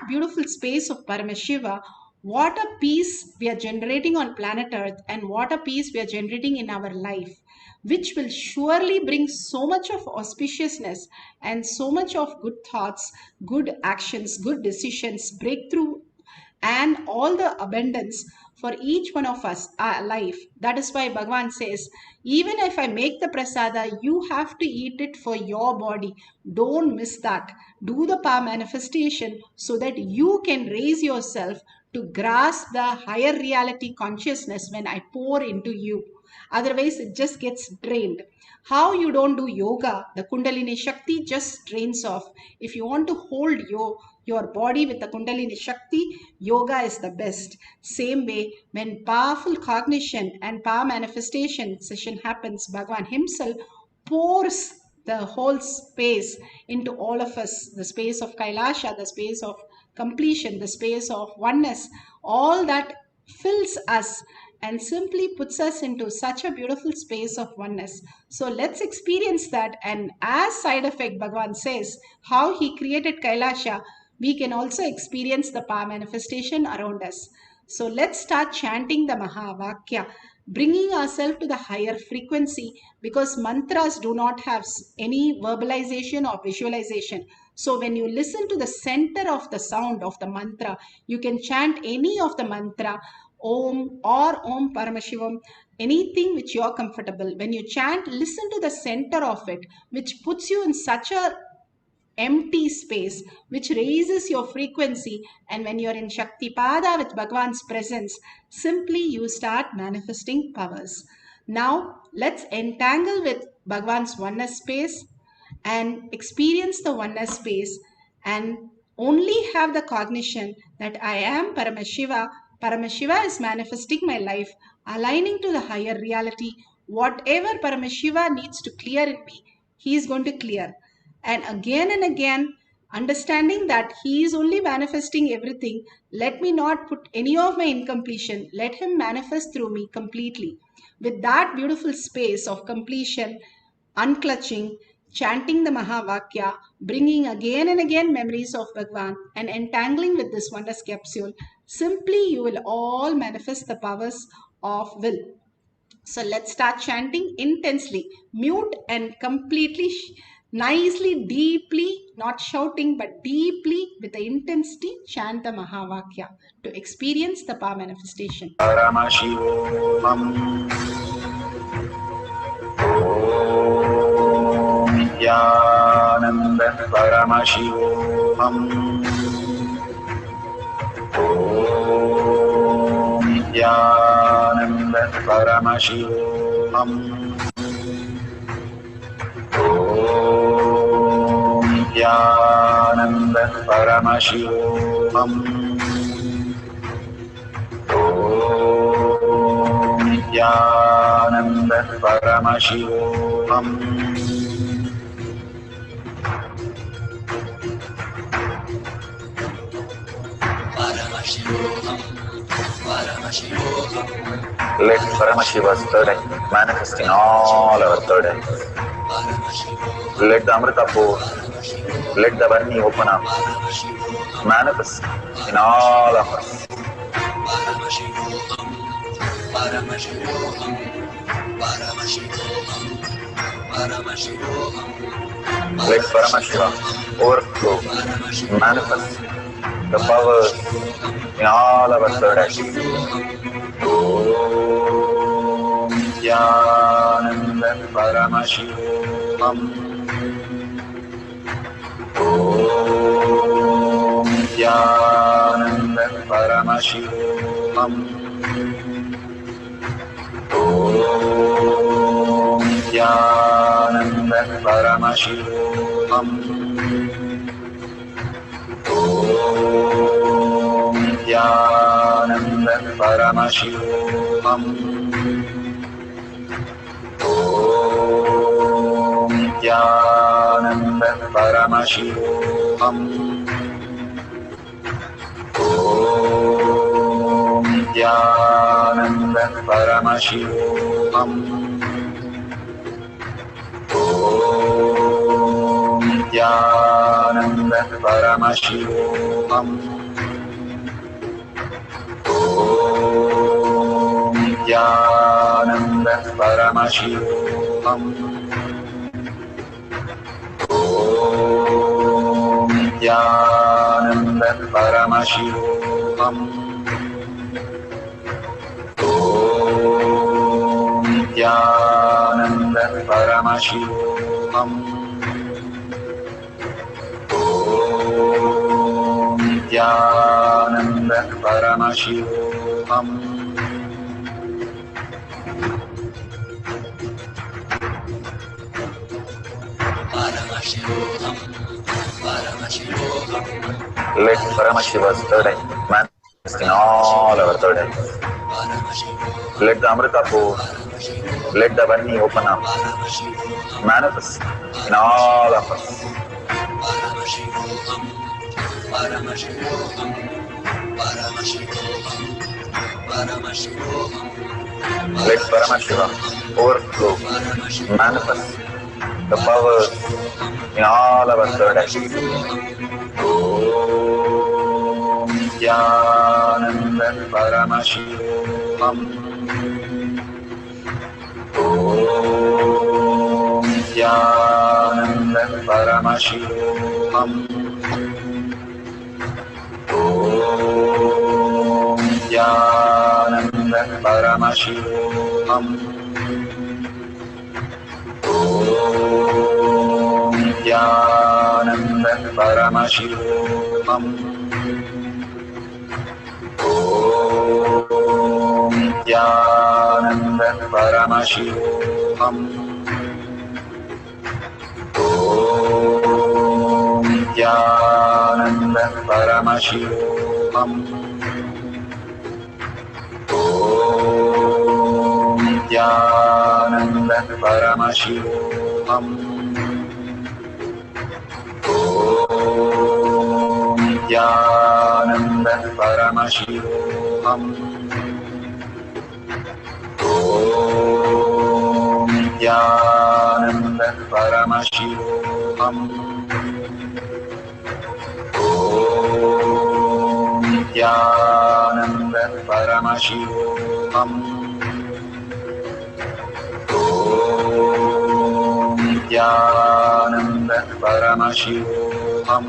beautiful space of Paramashiva, what a peace we are generating on planet Earth, and what a peace we are generating in our life, which will surely bring so much of auspiciousness and so much of good thoughts, good actions, good decisions, breakthrough, and all the abundance for each one of us, our life. That is why Bhagavan says, even if I make the prasada, you have to eat it for your body. Don't miss that. Do the power manifestation so that you can raise yourself to grasp the higher reality consciousness when I pour into you. Otherwise, it just gets drained. How you don't do yoga, the Kundalini Shakti just drains off. If you want to hold your body with the Kundalini Shakti, yoga is the best. Same way, when powerful cognition and power manifestation session happens, Bhagavan himself pours the whole space into all of us, the space of Kailasha, the space of completion, the space of oneness, all that fills us and simply puts us into such a beautiful space of oneness. So let's experience that. And as side effect, Bhagavan says, how he created Kailasha, we can also experience the power manifestation around us. So let's start chanting the Mahavakya, bringing ourselves to the higher frequency, because mantras do not have any verbalization or visualization. So when you listen to the center of the sound of the mantra, you can chant any of the mantra, Om or Om Paramashivam, anything which you are comfortable. When you chant, listen to the center of it, which puts you in such a empty space, which raises your frequency. And when you're in Shaktipada with Bhagavan's presence, simply you start manifesting powers. Now let's entangle with Bhagavan's oneness space and experience the oneness space, and only have the cognition that I am Paramashiva. Paramashiva is manifesting my life, aligning to the higher reality. Whatever Paramashiva needs to clear in me, he is going to clear. And again, understanding that he is only manifesting everything, let me not put any of my incompletion. Let him manifest through me completely. With that beautiful space of completion, unclutching, chanting the Mahavakya, bringing again and again memories of Bhagwan, and entangling with this wondrous capsule, simply you will all manifest the powers of will. So let's start chanting intensely, mute and completely, nicely, deeply, not shouting, but deeply with the intensity, chant the Mahavakya to experience the power manifestation. Nityananda Paramashivoham. Om Nityananda Paramashivoham. Om Nityananda Paramashivoham. Om Nityananda Paramashivoham. Let Paramashiva's third eye manifest in all our third eyes. Let the Amrita pour, let the Varni open up, manifest in all of us. Let Paramashiva overflow, manifest the powers in all our third eyes. Om Nityananda Paramashivoham. Om Nityananda Paramashivoham. Om Nityananda Paramashivoham. Om Nityananda Paramashivoham. Om Nityananda Paramashivoham. Om Nityananda Paramashivoham. Om Nityananda Paramashivoham. Om Nityananda Paramashivoham. Om Nityananda Paramashivoham. Om Nityananda Paramashivoham. Om Nityananda Paramashivoham. Let Paramashiva's third eye manifest in all our third eyes. Let the Amrita pour, let the Varni open up, manifest in all of us. Let Paramashiva overflow, manifest the powers in all our third eyes. Om Nityananda Paramashivoham. Om Nityananda Paramashivoham. Om Nityananda Paramashivoham. Om Nityananda Paramashivoham. Om Nityananda Paramashivoham. Om Nityananda Paramashivoham. Om Nityananda Paramashivoham. Om Nityananda Paramashivoham. Om Om Nityananda Paramashivoham. Om Nityananda Paramashivoham. Om Nityananda Paramashivoham.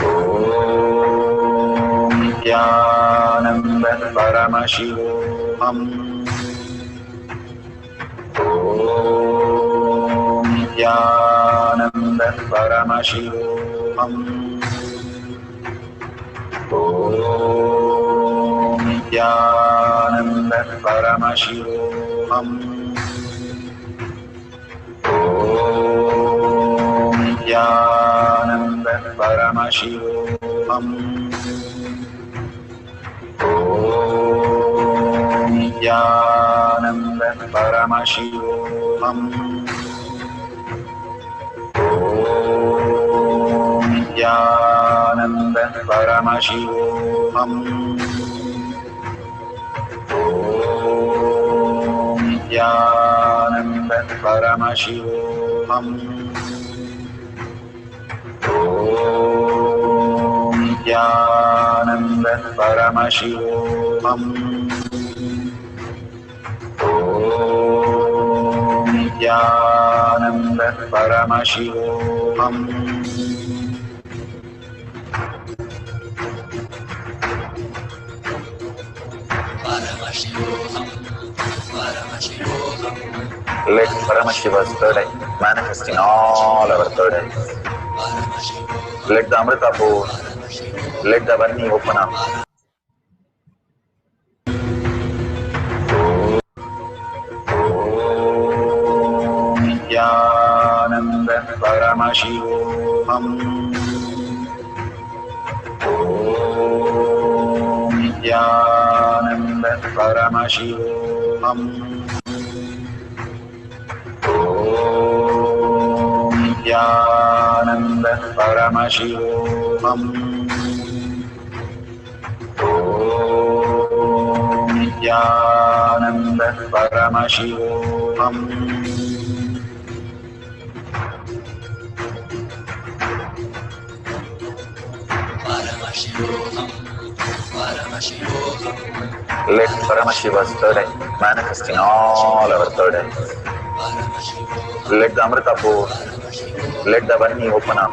Om Nityananda Paramashivoham. Om Nityananda Paramashivoham. Om Nityananda Paramashivoham. Om Nityananda Paramashivoham. Om Nityananda Paramashivoham. Om Nityananda Paramashivoham. Om Nityananda Paramashivoham. Om Nityananda Paramashivoham. Om Nityananda Paramashivoham. Let Paramashiva's third eye manifest in all our third eyes. Let the Amrita pour, let the Varni open up. Om Nityananda Paramashivoham. Om Nityananda Paramashivoham. Om Nityananda Paramashivoham. Om Nityananda Paramashivoham. Let Paramashiva's third eye manifest in all our third eyes. Let the Amrita pour, let the Varni open up,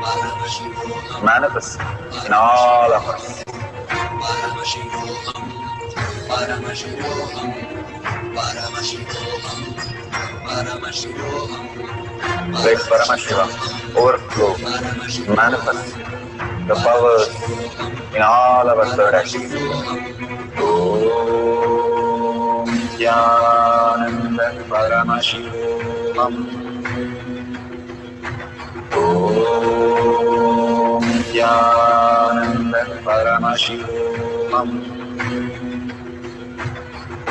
manifest in all of us. Let Paramashiva overflow, manifest the powers in all our third eyes. Om Nityananda Paramashivoham. Om Nityananda Paramashivoham.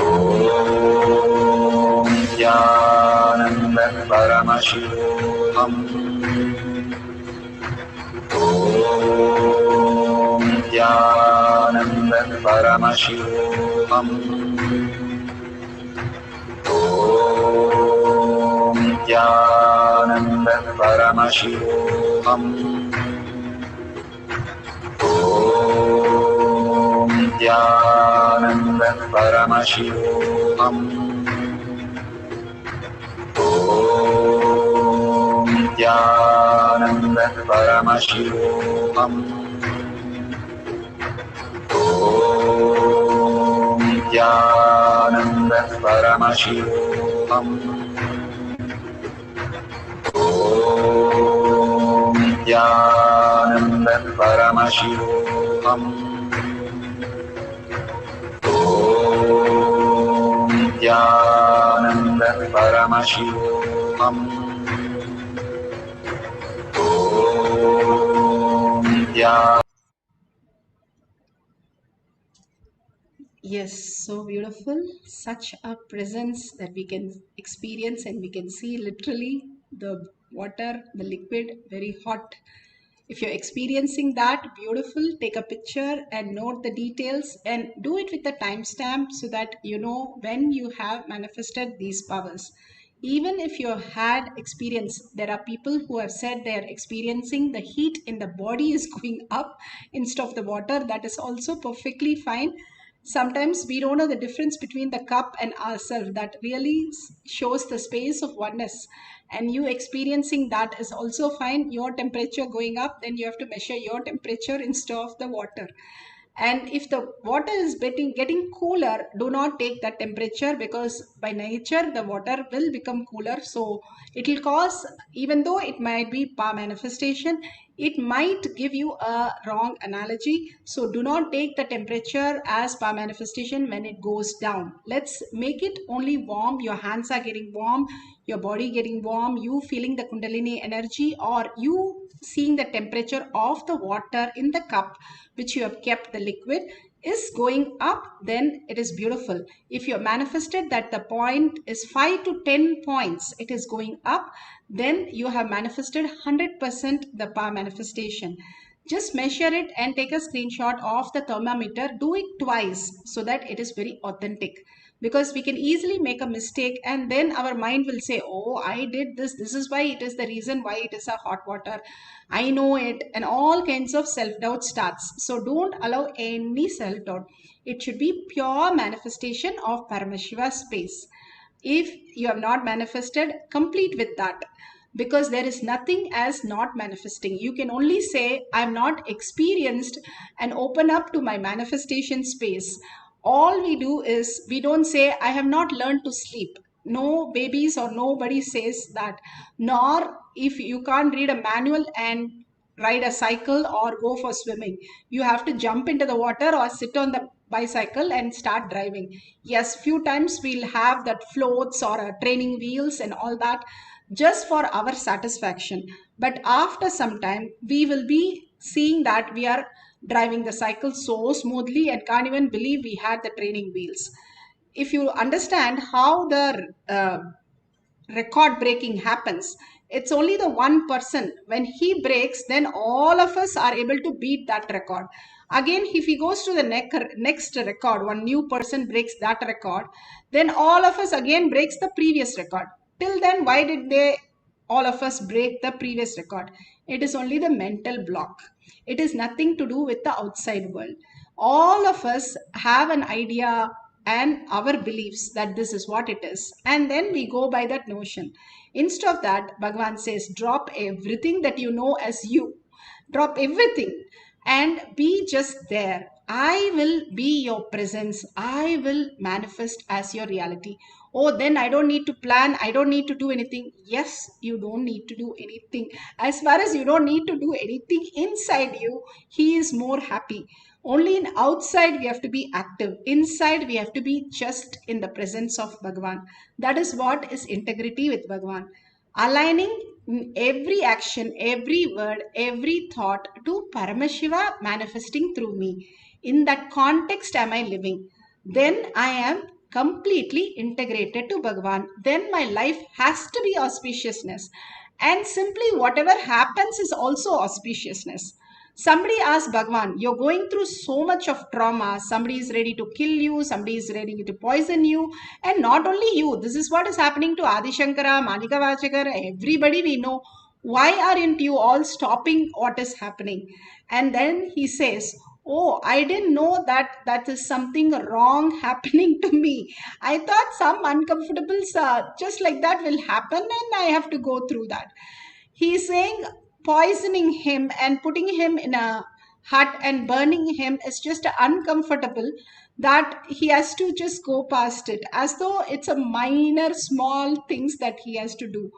Om Nityananda Paramashivoham. Om Nityananda Paramashivoham. Om Nityananda Paramashivoham. Om Nityananda Paramashivoham. Om Nityananda Paramashivoham. Om Nityananda Paramashivoham. Om Nityananda Paramashivoham. Om Nityananda Paramashivoham. Om Nityananda. Yes, so beautiful. Such a presence that we can experience, and we can see literally the water, the liquid, very hot If you're experiencing that, beautiful, take a picture and note the details and do it with a timestamp so that you know when you have manifested these powers. Even if you have had experience, there are people who have said they are experiencing the heat in the body is going up instead of the water. That is also perfectly fine. Sometimes we don't know the difference between the cup and ourselves. That really shows the space of oneness. And you experiencing that is also fine. Your temperature going up, then you have to measure your temperature instead of the water. And if the water is getting cooler, do not take that temperature, because by nature the water will become cooler. So it will cause, even though it might be power manifestation, it might give you a wrong analogy. So do not take the temperature as power manifestation when it goes down. Let's make it only warm. Your hands are getting warm, your body getting warm, you feeling the Kundalini energy, or you seeing the temperature of the water in the cup which you have kept the liquid is going up, then it is beautiful. If you have manifested that the point is 5 to 10 points, it is going up, then you have manifested 100% the power manifestation. Just measure it and take a screenshot of the thermometer. Do it twice so that it is very authentic, because we can easily make a mistake and then our mind will say, oh, I did this, this is why it is the reason why it is a hot water, I know it, and all kinds of self-doubt starts. So don't allow any self-doubt. It should be pure manifestation of Paramashiva space. If you have not manifested, complete with that, because there is nothing as not manifesting. You can only say, I'm not experienced, and open up to my manifestation space. All we do is, we don't say, I have not learned to sleep. No babies or nobody says that. Nor if you can't read a manual and ride a cycle or go for swimming, you have to jump into the water or sit on the bicycle and start driving. Yes, few times we'll have that floats or training wheels and all that, just for our satisfaction. But after some time, we will be seeing that we are driving the cycle so smoothly and can't even believe we had the training wheels. If you understand how the record breaking happens, it's only the one person, when he breaks, then all of us are able to beat that record. Again, if he goes to the next record, one new person breaks that record, then all of us again breaks the previous record. Till then, why did they all of us break the previous record? It is only the mental block. It is nothing to do with the outside world. All of us have an idea and our beliefs that this is what it is, and then we go by that notion. Instead of that, Bhagavan says, drop everything that you know as you. Drop everything and be just there. I will be your presence. I will manifest as your reality. Oh, then I don't need to plan. I don't need to do anything. Yes, you don't need to do anything. As far as you don't need to do anything inside you, he is more happy. Only in outside we have to be active. Inside we have to be just in the presence of Bhagavan. That is what is integrity with Bhagavan. Aligning every action, every word, every thought to Paramashiva manifesting through me. In that context am I living. Then I am completely integrated to Bhagavan. Then my life has to be auspiciousness. And simply whatever happens is also auspiciousness. Somebody asked Bhagavan, you're going through so much of trauma. Somebody is ready to kill you. Somebody is ready to poison you. And not only you, this is what is happening to Adi Shankara, Manika Vachakar, everybody we know. Why aren't you all stopping what is happening? And then he says, oh, I didn't know that is something wrong happening to me. I thought some uncomfortables just like that will happen and I have to go through that. He is saying poisoning him and putting him in a hut and burning him is just uncomfortable, that he has to just go past it as though it's a minor small things that he has to do.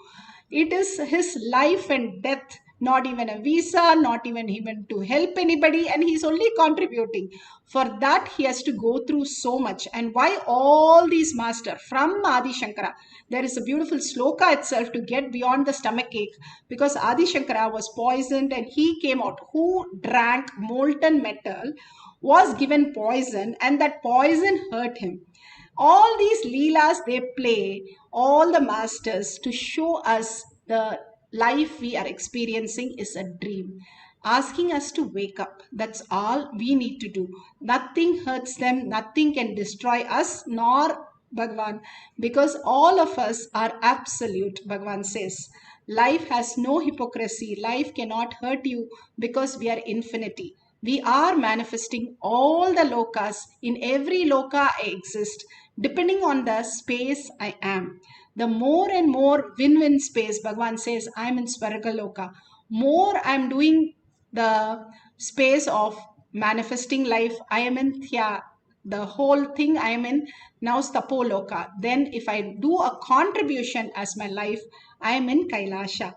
It is his life and death, not even a visa, not even to help anybody, and he's only contributing. For that, he has to go through so much. And why all these masters from Adi Shankara? There is a beautiful sloka itself to get beyond the stomach ache, because Adi Shankara was poisoned and he came out. Who drank molten metal was given poison, and that poison hurt him. All these leelas they play, all the masters, to show us the life we are experiencing is a dream. asking us to wake up. That's all we need to do. Nothing hurts them, nothing can destroy us nor Bhagwan, because all of us are absolute, Bhagwan says. Life has no hypocrisy. Life cannot hurt you because we are infinity. We are manifesting all the lokas. In every loka I exist, depending on the space I am. The more and more win-win space, Bhagwan says, I am in Swarga Loka. More I am doing the space of manifesting life, I am in Thya. The whole thing I am in now Stapo Loka. Then if I do a contribution as my life, I am in Kailasha.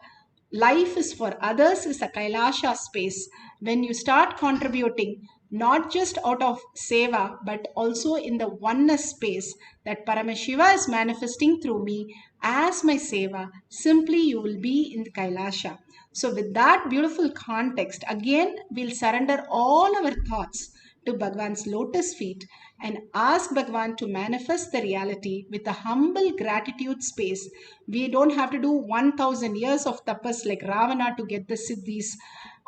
Life is for others is a Kailasha space. When you start contributing, not just out of seva, but also in the oneness space that Paramashiva is manifesting through me as my seva, simply you will be in the Kailasha. So with that beautiful context, again, we'll surrender all our thoughts to Bhagwan's lotus feet and ask Bhagwan to manifest the reality with a humble gratitude space. We don't have to do 1000 years of tapas like Ravana to get the siddhis,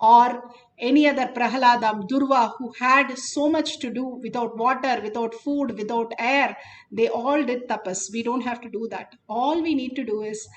or any other Prahaladam, Durva, who had so much to do without water, without food, without air. They all did tapas. We don't have to do that. All we need to do is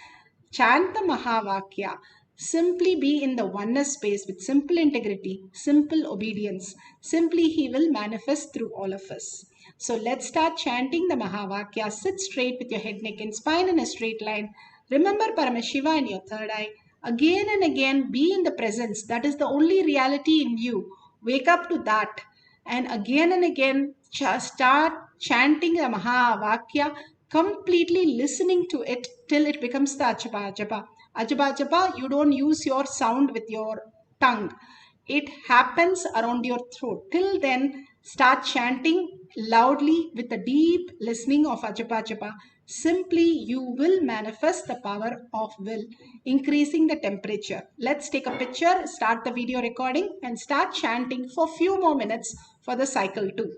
chant the Mahavakya. Simply be in the oneness space with simple integrity, simple obedience. Simply he will manifest through all of us. So let's start chanting the Mahavakya. Sit straight with your head, neck and spine in a straight line. Remember Paramashiva in your third eye. Again and again be in the presence. That is the only reality in you. Wake up to that. And again start chanting the Mahavakya, completely listening to it till it becomes the Ajapa Japa. Ajapa Japa, you don't use your sound with your tongue. It happens around your throat. Till then, start chanting loudly with the deep listening of Ajapa Japa. Simply, you will manifest the power of will, increasing the temperature. Let's take a picture, start the video recording and start chanting for a few more minutes for the cycle 2.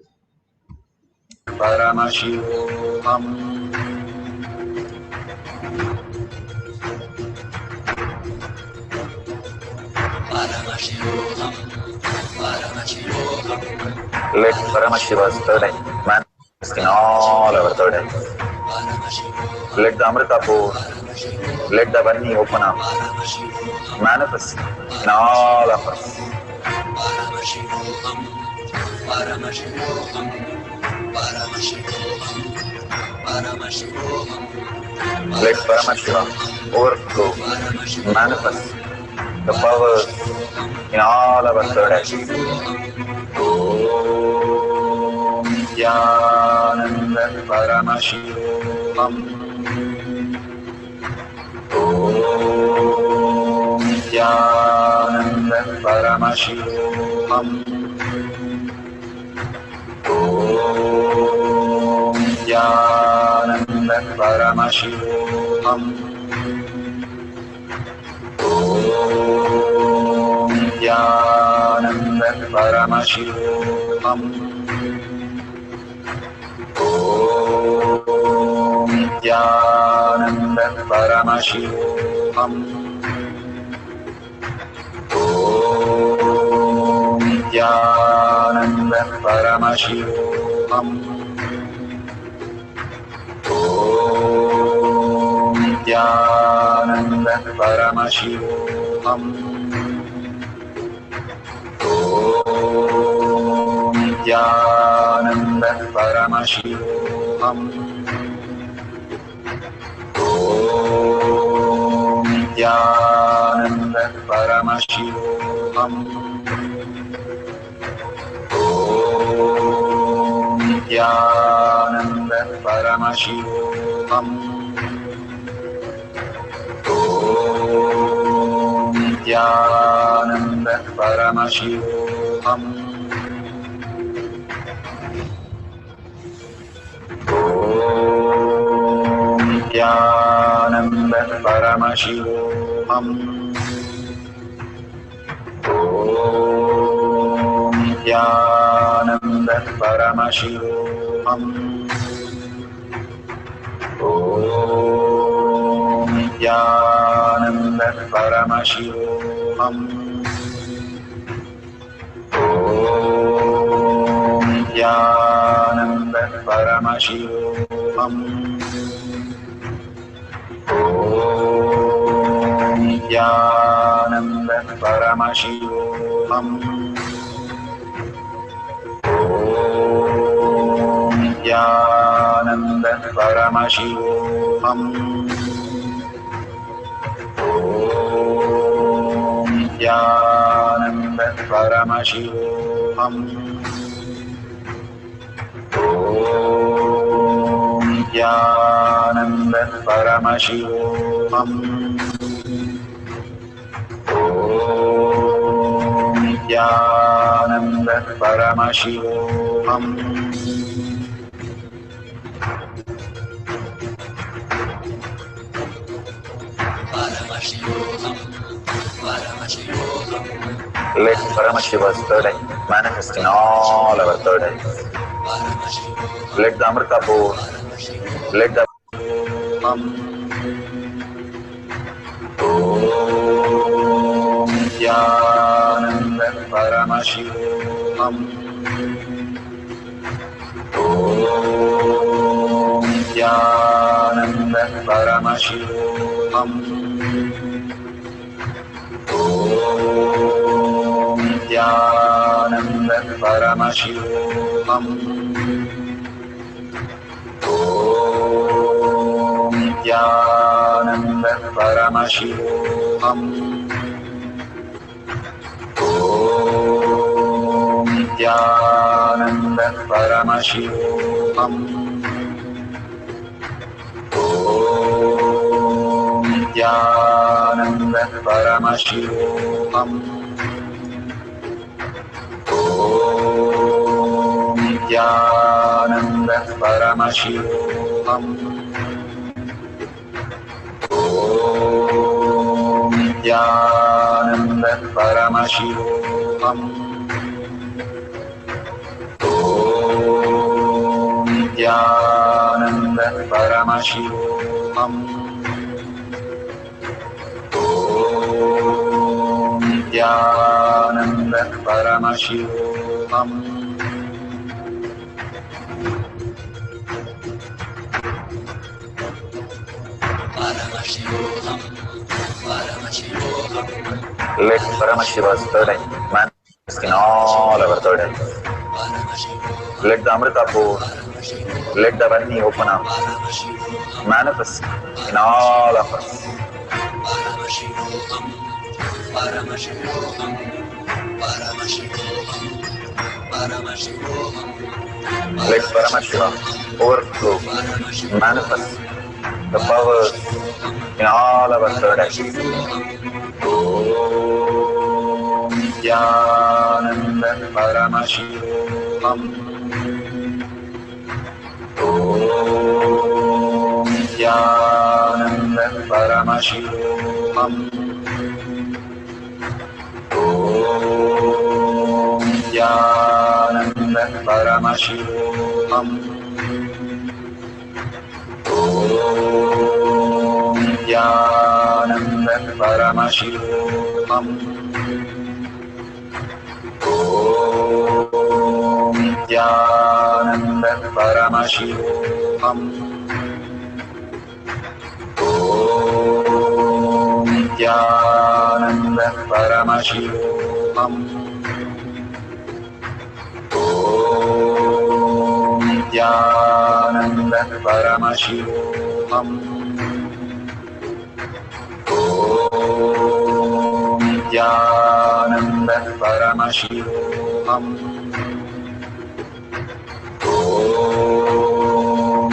Let Paramashiva's third eye manifest in all our third eyes. Let the Amrita pour, let the Varni open up, manifest in all of us. Let Paramashiva overflow, manifest the powers in all our third eyes. Om Nityananda Paramashivam. Om Nityananda Paramashivam. Om Nityananda Paramashivam. Om Nityananda Paramashivam. Om Nityananda Paramashivam. Om Nityananda Paramashivam. Om Nityananda Paramashivam. Om Nityananda Paramashivam. Om Nityananda Paramashivam. Om Nityananda Paramashivam. Om Nityananda Paramashivam. Om Nityananda Paramashivam. Om Nityananda Paramashivam. Om Nityananda Paramashivam. Nityananda Paramashivam. Om Nityananda Paramashivam. Om Nityananda Paramashivam. Om Nityananda Paramashivam. Om Nityananda Paramashivam. Om Nityananda Paramashivam. Let Paramashiva's third eye manifest in all our third eyes. Let the Amrita pour, let the Om Nityananda Paramashivam. Om Nityananda Paramashivam. Om Nityananda Paramashivam. Om Nityananda Paramashivam. Om Nityananda Paramashivam. Om Nityananda Paramashivam. Om Nityananda Paramashivam. Om Nityananda Paramashivam. Om Nityananda Paramashivam. Om Nityananda Paramashivam. Let Paramashiva's third eye manifest in all our third eyes. Let the Amrita pour, let the Vani open up, manifest in all of us. Let Paramashiva overflow, manifest the powers in all our third eyes. Om Nityananda Paramashivam. Om Nityananda Paramashivam. Om Nityananda Paramashivam. Om Nityananda Paramashivam. Om Nityananda Paramashivam. Om Nityananda Paramashivam. Om Nityananda Paramashivam. Om Nityananda Paramashivam. Om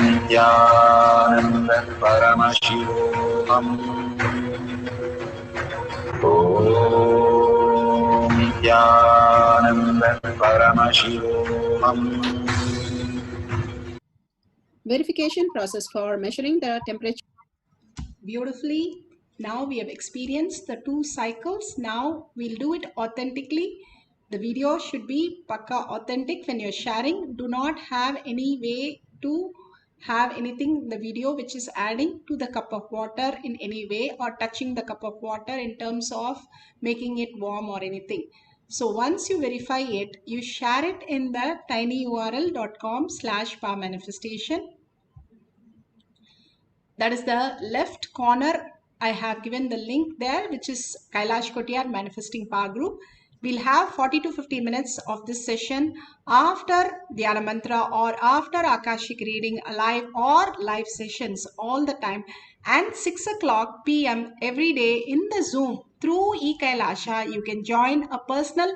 Nityananda Paramashivam. Om Nityananda Paramashivam. Verification process for measuring the temperature. Beautifully. Now we have experienced the 2 cycles. Now we'll do it authentically. The video should be pakka authentic when you're sharing. Do not have any way to have anything in the video which is adding to the cup of water in any way or touching the cup of water in terms of making it warm or anything. So once you verify it, you share it in the tinyurl.com/powermanifestation. That is the left corner. I have given the link there, which is Kailash Kotiyar Manifesting Power Group. We'll have 40 to 50 minutes of this session after Dhyana Mantra or after Akashic Reading, live or live sessions all the time, and 6 o'clock p.m. every day in the Zoom through eKailasha. You can join a personal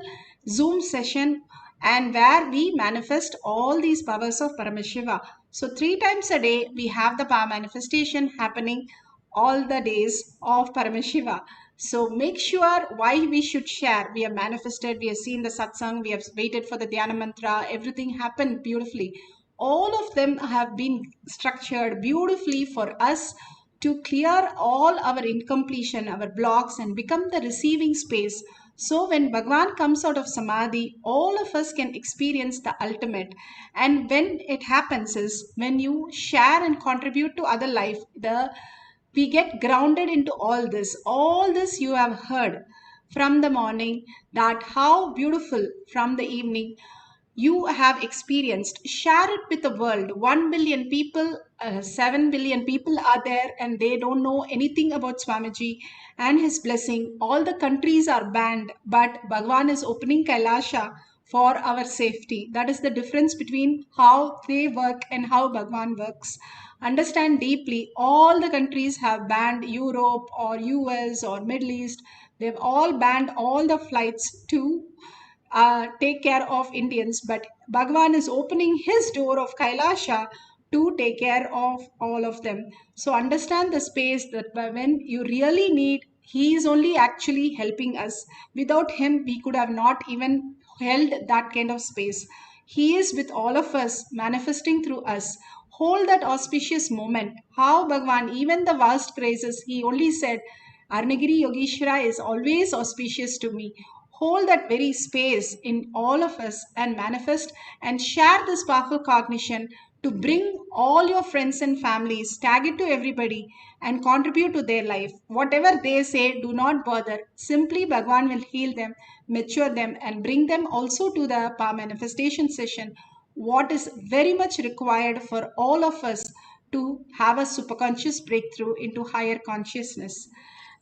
Zoom session and where we manifest all these powers of Paramashiva. So 3 times a day we have the power manifestation happening all the days of Paramashiva. So make sure why we should share. We have manifested, we have seen the satsang, we have waited for the Dhyana Mantra, everything happened beautifully. All of them have been structured beautifully for us to clear all our incompletion, our blocks, and become the receiving space. So when Bhagwan comes out of Samadhi, all of us can experience the ultimate. And when it happens is when you share and contribute to other life, we get grounded into all this. All this you have heard from the morning, that how beautiful from the evening you have experienced. Share it with the world. 1 billion people, 7 billion people are there and they don't know anything about Swamiji and his blessing. All the countries are banned, but Bhagwan is opening Kailasha for our safety. That is the difference between how they work and how Bhagwan works. Understand deeply, all the countries have banned Europe or US or Middle East. They've all banned all the flights to take care of Indians, but Bhagwan is opening his door of Kailasha to take care of all of them. So understand the space that when you really need, he is only actually helping us. Without him, we could have not even held that kind of space. He is with all of us, manifesting through us. Hold that auspicious moment. How Bhagwan, even the vast praises, he only said, Arnagiri Yogeshwara is always auspicious to me. Hold that very space in all of us and manifest and share this powerful cognition to bring all your friends and families, tag it to everybody and contribute to their life. Whatever they say, do not bother. Simply Bhagwan will heal them, mature them and bring them also to the power manifestation session. What is very much required for all of us to have a superconscious breakthrough into higher consciousness.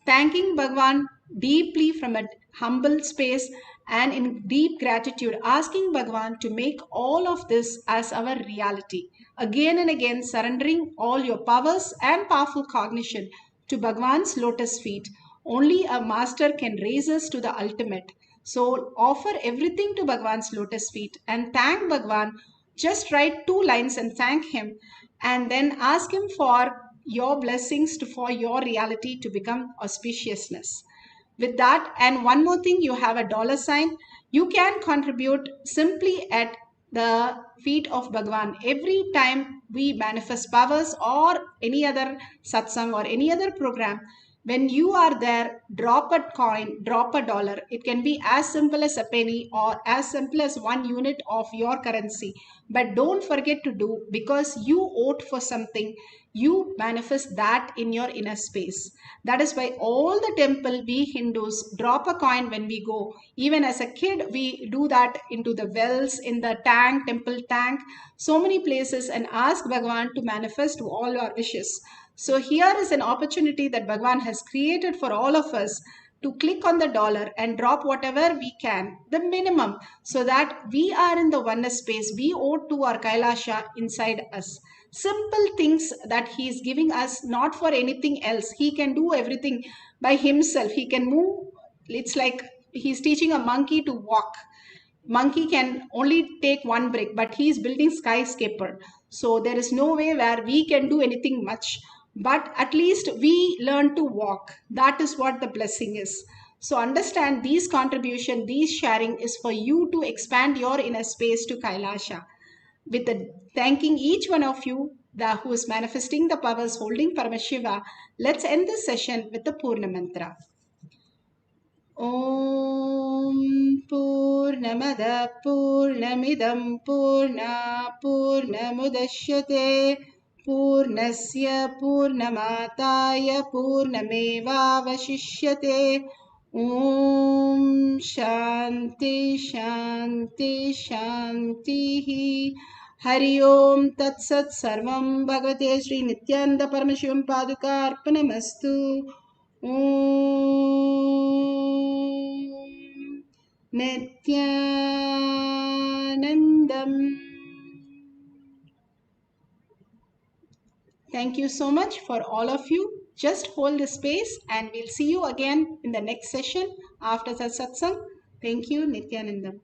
Thanking Bhagwan deeply from a humble space and in deep gratitude, asking Bhagwan to make all of this as our reality. Again and again, surrendering all your powers and powerful cognition to Bhagwan's lotus feet. Only a master can raise us to the ultimate. So offer everything to Bhagwan's lotus feet and thank Bhagwan. Just write 2 lines and thank him and then ask him for your blessings for your reality to become auspiciousness. With that, and one more thing, you have a $sign. You can contribute simply at the feet of Bhagwan. Every time we manifest powers or any other satsang or any other program, when you are there, drop a coin, drop a $. It can be as simple as a penny or as simple as 1 unit of your currency. But don't forget to do, because you vote for something, you manifest that in your inner space. That is why all the temple, we Hindus drop a coin when we go. Even as a kid, we do that into the wells, in the tank, temple tank, so many places, and ask Bhagwan to manifest all our wishes. So here is an opportunity that Bhagwan has created for all of us to click on the $, and drop whatever we can, the minimum, so that we are in the oneness space. We owe to our Kailasha inside us. Simple things that he is giving us, not for anything else. He can do everything by himself. He can move. It's like he's teaching a monkey to walk. Monkey can only take 1 brick, but he is building skyscraper. So there is no way where we can do anything much. But at least we learn to walk. That is what the blessing is. So understand, these contribution, these sharing is for you to expand your inner space to Kailasha. With the thanking each one of you who is manifesting the powers holding Paramashiva, let's end this session with the Purna Mantra. Om Purnamada Purnamidam Purna Purnamudashyate Purnasya Purnamataya Purnameva Vashishyate. Om Shanti Shanti Shanti. Hari Om Tat Sat Sarvam Bhagavate Sri Nityananda Paramashivam Paduka Arpanamastu. Om Nityanandam. Thank you so much for all of you. Just hold the space and we'll see you again in the next session after the satsang. Thank you, Nityanandam.